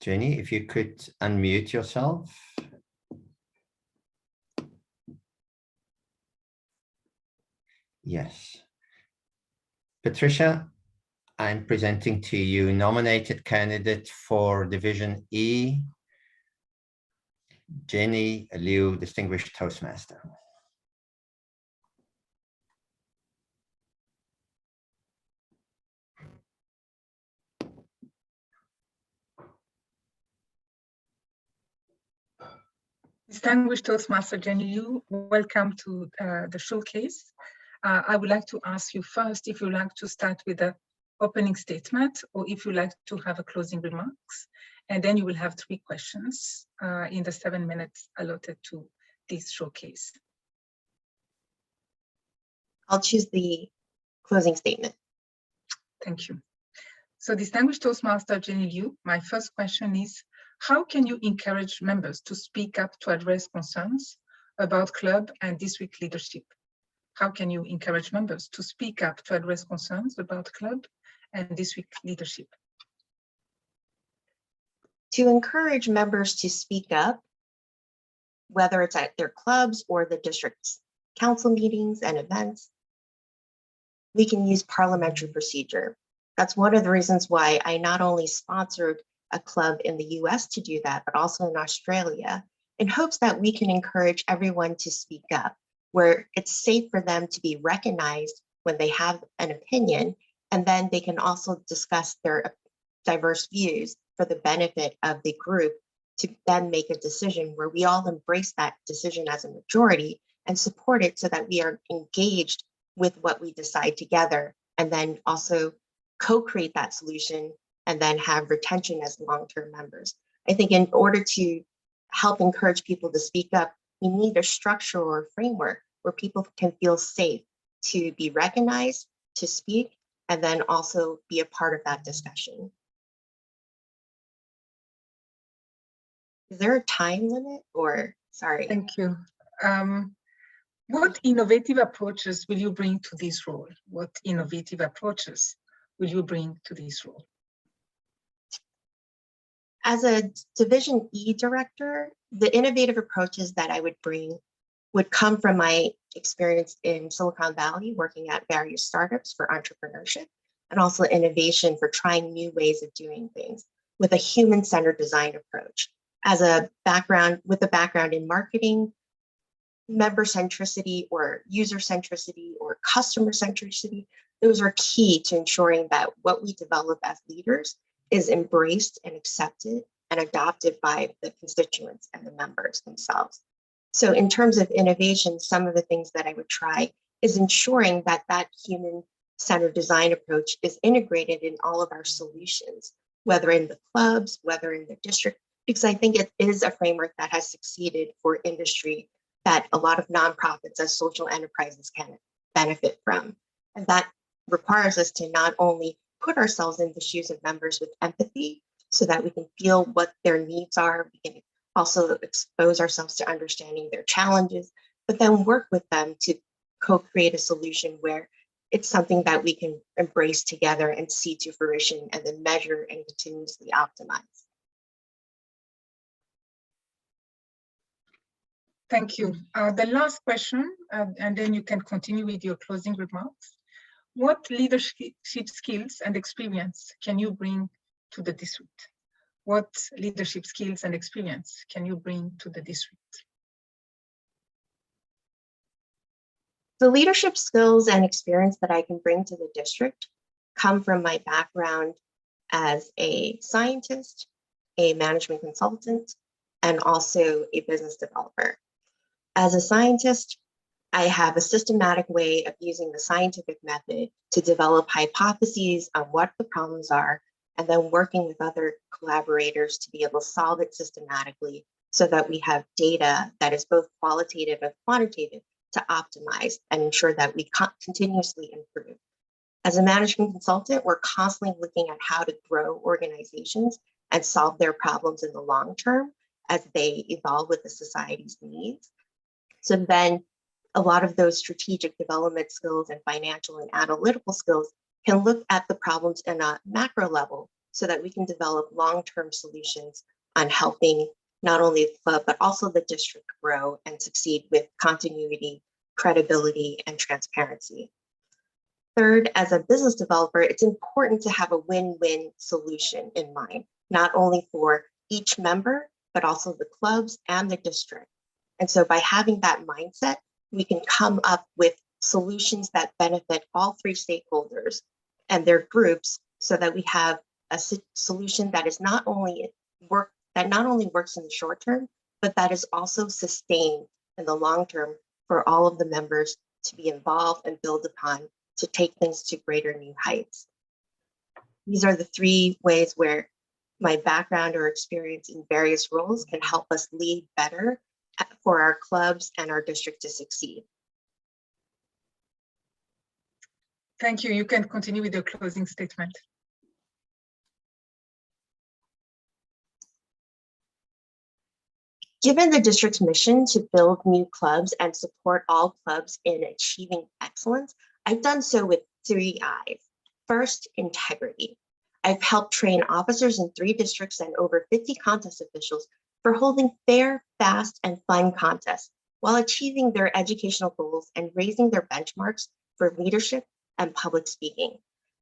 Speaker 1: Jenny, if you could unmute yourself. Yes. Patricia, I'm presenting to you nominated candidate for Division E, Jenny Liu, Distinguished Toastmaster.
Speaker 2: Distinguished Toastmaster Jenny Liu, welcome to the showcase. I would like to ask you first if you'd like to start with an opening statement or if you'd like to have a closing remarks. And then you will have 3 questions in the 7 minutes allotted to this showcase.
Speaker 9: I'll choose the closing statement.
Speaker 2: Thank you. So distinguished Toastmaster Jenny Liu, my first question is, how can you encourage members to speak up to address concerns about club and district leadership? How can you encourage members to speak up to address concerns about club and district leadership?
Speaker 9: To encourage members to speak up, whether it's at their clubs or the district's council meetings and events, we can use parliamentary procedure. That's one of the reasons why I not only sponsored a club in the US to do that, but also in Australia, in hopes that we can encourage everyone to speak up, where it's safe for them to be recognized when they have an opinion, and then they can also discuss their diverse views for the benefit of the group to then make a decision where we all embrace that decision as a majority and support it so that we are engaged with what we decide together, and then also co-create that solution and then have retention as long-term members. I think in order to help encourage people to speak up, we need a structure or a framework where people can feel safe to be recognized, to speak, and then also be a part of that discussion. Is there a time limit or, sorry?
Speaker 2: Thank you. What innovative approaches will you bring to this role? What innovative approaches will you bring to this role?
Speaker 9: As a Division E director, the innovative approaches that I would bring would come from my experience in Silicon Valley, working at various startups for entrepreneurship, and also innovation for trying new ways of doing things with a human-centered design approach. As a background, with a background in marketing, member centricity or user centricity or customer centricity, those are key to ensuring that what we develop as leaders is embraced and accepted and adopted by the constituents and the members themselves. So in terms of innovation, some of the things that I would try is ensuring that that human-centered design approach is integrated in all of our solutions, whether in the clubs, whether in the district, because I think it is a framework that has succeeded for industry that a lot of nonprofits as social enterprises can benefit from. And that requires us to not only put ourselves in the shoes of members with empathy so that we can feel what their needs are, we can also expose ourselves to understanding their challenges, but then work with them to co-create a solution where it's something that we can embrace together and see to fruition and then measure and continuously optimize.
Speaker 2: Thank you. The last question, and then you can continue with your closing remarks. What leadership skills and experience can you bring to the district? What leadership skills and experience can you bring to the district?
Speaker 9: The leadership skills and experience that I can bring to the district come from my background as a scientist, a management consultant, and also a business developer. As a scientist, I have a systematic way of using the scientific method to develop hypotheses on what the problems are, and then working with other collaborators to be able to solve it systematically so that we have data that is both qualitative and quantitative to optimize and ensure that we continuously improve. As a management consultant, we're constantly looking at how to grow organizations and solve their problems in the long term as they evolve with the society's needs. So then a lot of those strategic development skills and financial and analytical skills can look at the problems in a macro level so that we can develop long-term solutions on helping not only the club, but also the district grow and succeed with continuity, credibility, and transparency. Third, as a business developer, it's important to have a win-win solution in mind, not only for each member, but also the clubs and the district. And so by having that mindset, we can come up with solutions that benefit all 3 stakeholders and their groups so that we have a solution that is not only works in the short term, but that is also sustained in the long term for all of the members to be involved and build upon to take things to greater new heights. These are the three ways where my background or experience in various roles can help us lead better for our clubs and our district to succeed.
Speaker 2: Thank you. You can continue with your closing statement.
Speaker 9: Given the district's mission to build new clubs and support all clubs in achieving excellence, I've done so with 3 I's. First, integrity. I've helped train officers in 3 districts and over 50 contest officials for holding fair, fast, and fun contests while achieving their educational goals and raising their benchmarks for leadership and public speaking.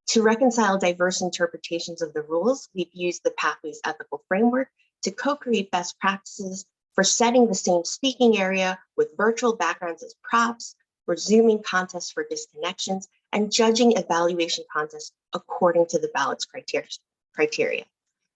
Speaker 9: To reconcile diverse interpretations of the rules, we've used the Pathways Ethical Framework to co-create best practices for setting the same speaking area with virtual backgrounds as props, resuming contests for disconnections, and judging evaluation contests according to the ballot's criteria.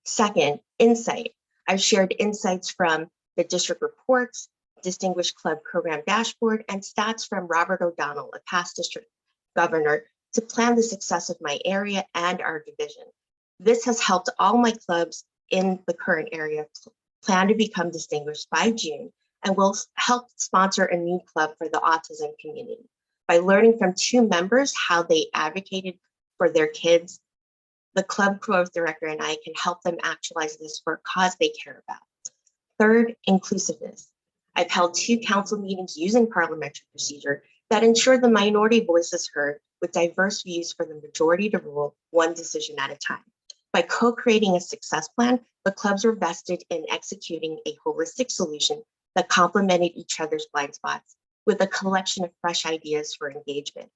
Speaker 9: Second, insight. I've shared insights from the district reports, Distinguished Club Program Dashboard, and stats from Robert O'Donnell, a past district governor, to plan the success of my area and our division. This has helped all my clubs in the current area plan to become distinguished by June and will help sponsor a new club for the autism community. By learning from 2 members how they advocated for their kids, the club growth director and I can help them actualize this for a cause they care about. Third, inclusiveness. I've held 2 council meetings using parliamentary procedure that ensure the minority voice is heard with diverse views for the majority to rule, 1 decision at a time. By co-creating a success plan, the clubs were vested in executing a holistic solution that complemented each other's blind spots with a collection of fresh ideas for engagement.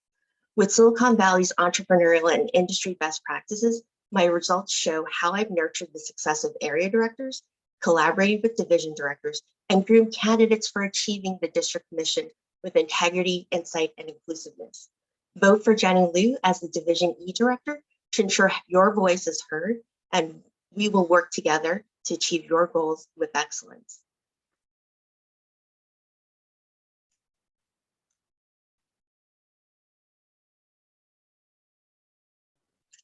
Speaker 9: With Silicon Valley's entrepreneurial and industry best practices, my results show how I've nurtured the success of area directors, collaborated with division directors, and groomed candidates for achieving the district mission with integrity, insight, and inclusiveness. Vote for Jenny Liu as the Division E Director to ensure your voice is heard, and we will work together to achieve your goals with excellence.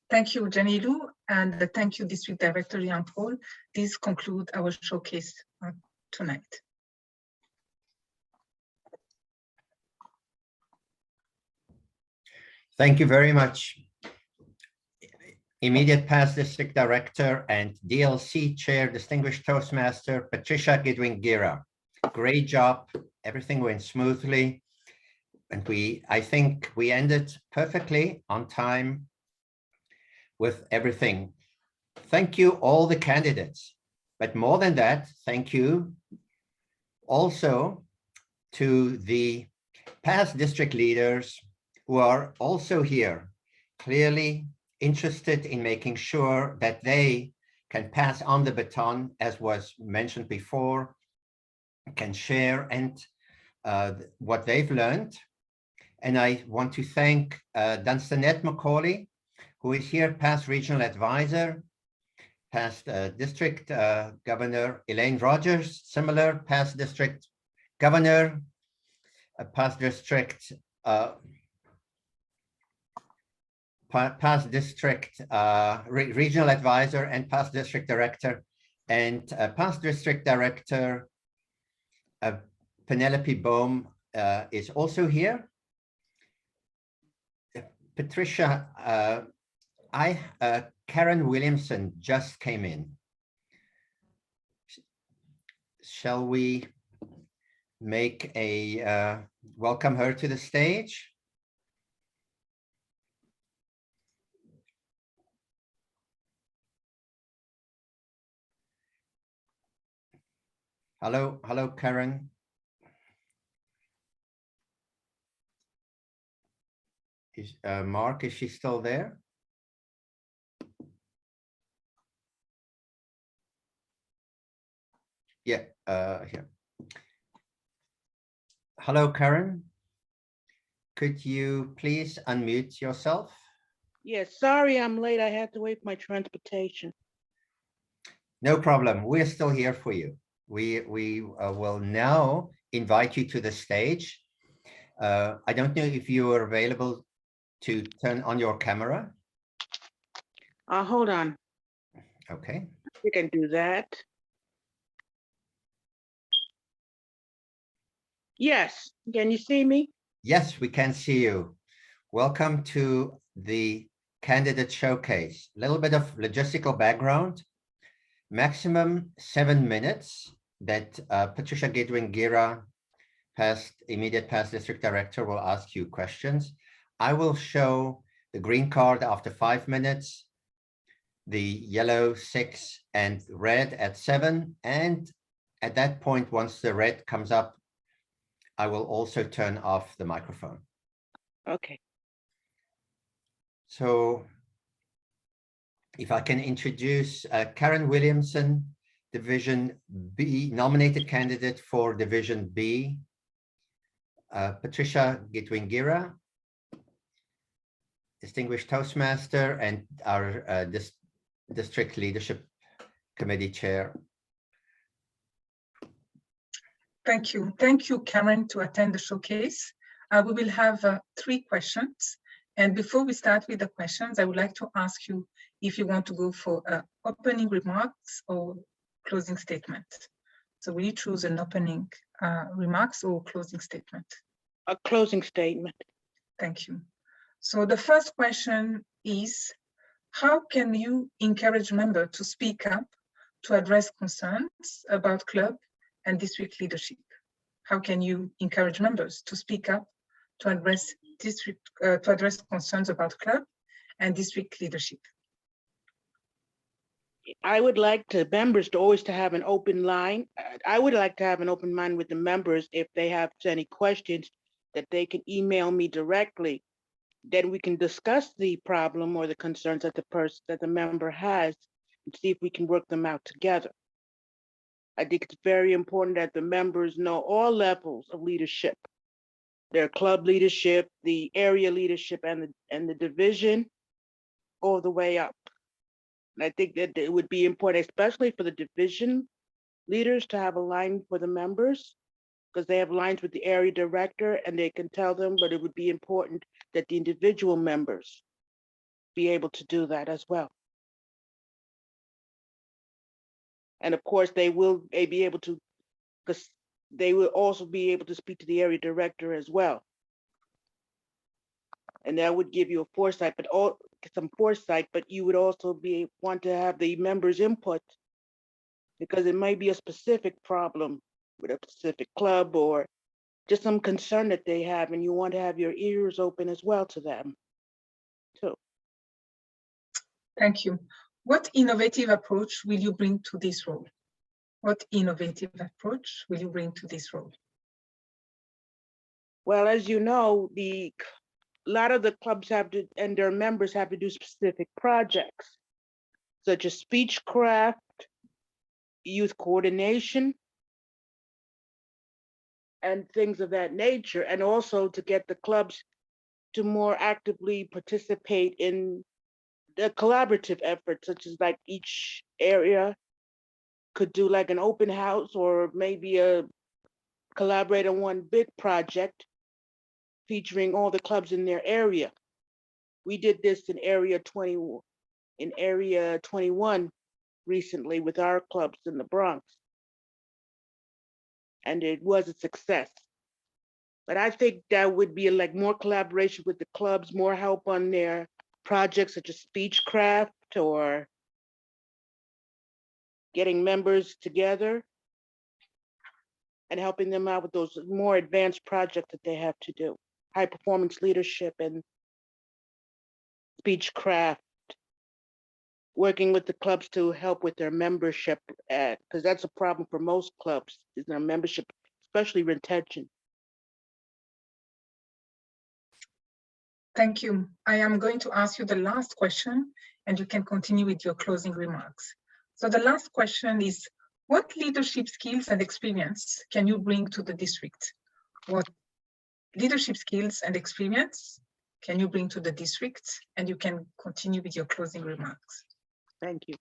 Speaker 2: Thank you, Jenny Lou, and thank you, District Director Jean Paul. This concludes our showcase tonight.
Speaker 1: Thank you very much. Immediate past District Director and DLC Chair, Distinguished Toastmaster, Patricia Goodwin-Gira. Great job. Everything went smoothly. And I think we ended perfectly on time with everything. Thank you, all the candidates. But more than that, thank you also to the past district leaders who are also here, clearly interested in making sure that they can pass on the baton, as was mentioned before, can share and what they've learned. And I want to thank Dunstanette Macaulay, who is here, past regional advisor, past district governor Elaine Rogers, similar past district governor, past district regional advisor and past district director, and past district director Penelope Bohm is also here. Patricia, Karen Williamson just came in. Shall we make a welcome her to the stage? Hello, Karen. Is Mark, is she still there? Yeah, here. Hello, Karen. Could you please unmute yourself?
Speaker 10: Yes, sorry I'm late. I had to wait for my transportation.
Speaker 1: No problem. We're still here for you. We will now invite you to the stage. I don't know if you are available to turn on your camera.
Speaker 10: Hold on.
Speaker 1: Okay.
Speaker 10: We can do that. Yes. Can you see me?
Speaker 1: Yes, we can see you. Welcome to the candidate showcase. A little bit of logistical background. Maximum 7 minutes that Patricia Goodwin-Gira, immediate past district director, will ask you questions. I will show the green card after 5 minutes, the yellow 6 and red at 7. And at that point, once the red comes up, I will also turn off the microphone.
Speaker 10: Okay.
Speaker 1: So if I can introduce Karen Williamson, Division B, nominated candidate for Division B. Patricia Goodwin-Gira, distinguished Toastmaster and our district leadership committee chair.
Speaker 2: Thank you. Thank you, Karen, to attend the showcase. We will have 3 questions. And before we start with the questions, I would like to ask you if you want to go for opening remarks or closing statement. So will you choose an opening remarks or closing statement?
Speaker 10: A closing statement.
Speaker 2: Thank you. So the first question is, how can you encourage members to speak up to address concerns about club and district leadership? How can you encourage members to speak up to address concerns about club and district leadership?
Speaker 10: I would like members to always have an open line. I would like to have an open mind with the members. If they have any questions, that they can email me directly. Then we can discuss the problem or the concerns that the member has and see if we can work them out together. I think it's very important that the members know all levels of leadership, their club leadership, the area leadership, and the division, all the way up. And I think that it would be important, especially for the division leaders, to have a line for the members, because they have lines with the area director and they can tell them, but it would be important that the individual members be able to do that as well. And of course, they will be able to, because they will also be able to speak to the area director as well. And that would give you a foresight, some foresight, but you would also want to have the members' input, because it might be a specific problem with a specific club or just some concern that they have, and you want to have your ears open as well to them, too.
Speaker 2: Thank you. What innovative approach will you bring to this role? What innovative approach will you bring to this role?
Speaker 10: Well, as you know, a lot of the clubs and their members have to do specific projects, such as speechcraft, youth coordination, and things of that nature, and also to get the clubs to more actively participate in the collaborative efforts, such as like each area could do like an open house or maybe collaborate on one big project featuring all the clubs in their area. We did this in Area 21 recently with our clubs in the Bronx, and it was a success. But I think that would be like more collaboration with the clubs, more help on their projects such as speechcraft or getting members together and helping them out with those more advanced projects that they have to do. High performance leadership and speechcraft, working with the clubs to help with their membership, because that's a problem for most clubs, is their membership, especially retention.
Speaker 2: Thank you. I am going to ask you the last question, and you can continue with your closing remarks. So the last question is, what leadership skills and experience can you bring to the district? What leadership skills and experience can you bring to the district? And you can continue with your closing remarks.
Speaker 10: Thank you.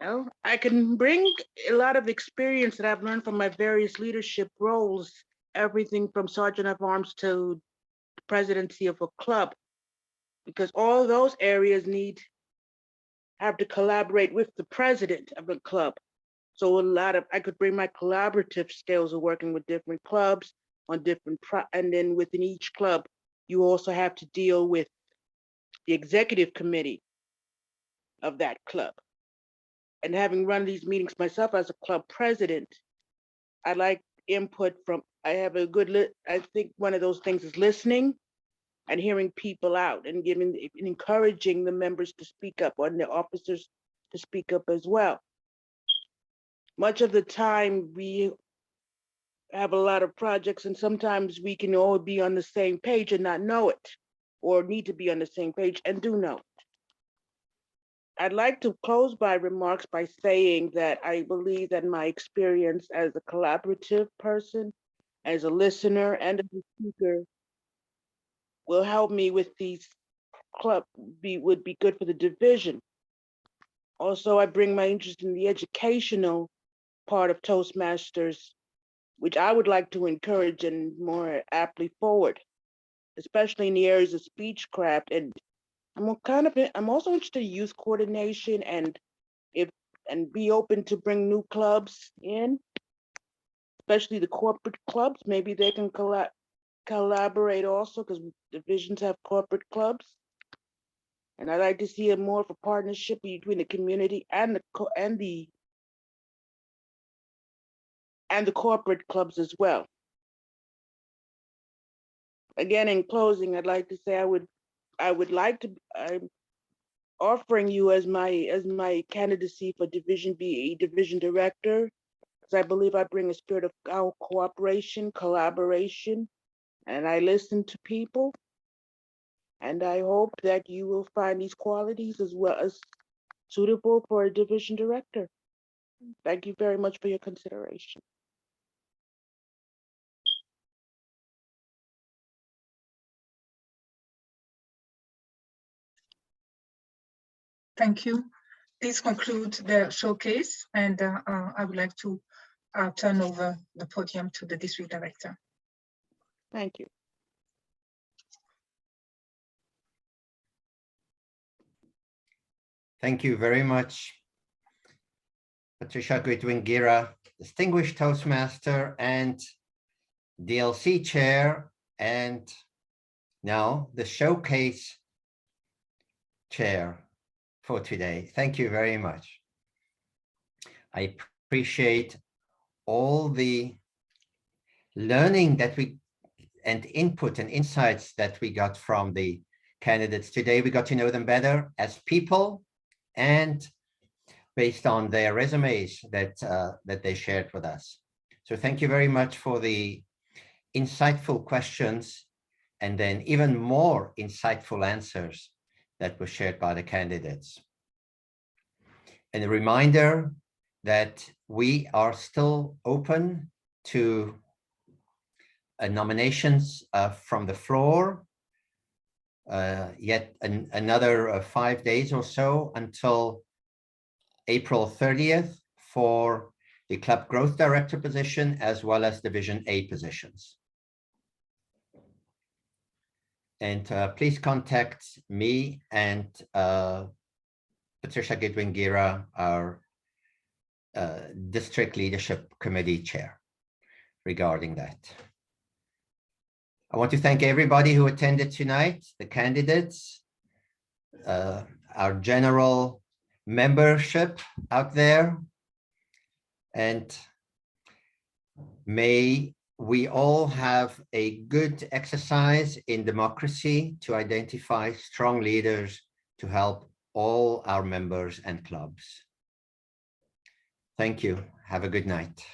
Speaker 10: Well, I can bring a lot of experience that I've learned from my various leadership roles everything from sergeant of arms to presidency of a club, because all those areas have to collaborate with the president of the club. So I could bring my collaborative skills of working with different clubs on different, and then within each club, you also have to deal with the executive committee of that club. And having run these meetings myself as a club president, I like input from, I think one of those things is listening and hearing people out and encouraging the members to speak up, or the officers to speak up as well. Much of the time we have a lot of projects, and sometimes we can all be on the same page and not know it, or need to be on the same page and do know it. I'd like to close my remarks by saying that I believe that my experience as a collaborative person, as a listener, and as a speaker will help me with these would be good for the division. Also, I bring my interest in the educational part of Toastmasters, which I would like to encourage and more aptly forward, especially in the areas of speechcraft. And I'm also interested in youth coordination and be open to bring new clubs in, especially the corporate clubs. Maybe they can collaborate also, because divisions have corporate clubs. And I'd like to see more of a partnership between the community and the corporate clubs as well. Again, in closing, I'd like to say I'm offering you as my candidacy for Division B, Division Director, because I believe I bring a spirit of cooperation, collaboration, and I listen to people. And I hope that you will find these qualities as well as suitable for a Division Director. Thank you very much for your consideration.
Speaker 2: Thank you. This concludes the showcase, and I would like to turn over the podium to the District Director.
Speaker 10: Thank you.
Speaker 1: Thank you very much, Patricia Goodwin-Gira, Distinguished Toastmaster and DLC Chair, and now the Showcase Chair for today. Thank you very much. I appreciate all the learning that and input and insights that we got from the candidates today. We got to know them better as people and based on their resumes that they shared with us. So thank you very much for the insightful questions and then even more insightful answers that were shared by the candidates. And a reminder that we are still open to nominations from the floor, yet another 5 days or so until April 30th for the Club Growth Director position, as well as Division A positions. And please contact me and Patricia Goodwin-Gira, our District Leadership Committee Chair, regarding that. I want to thank everybody who attended tonight, the candidates, our general membership out there, and may we all have a good exercise in democracy to identify strong leaders to help all our members and clubs. Thank you. Have a good night.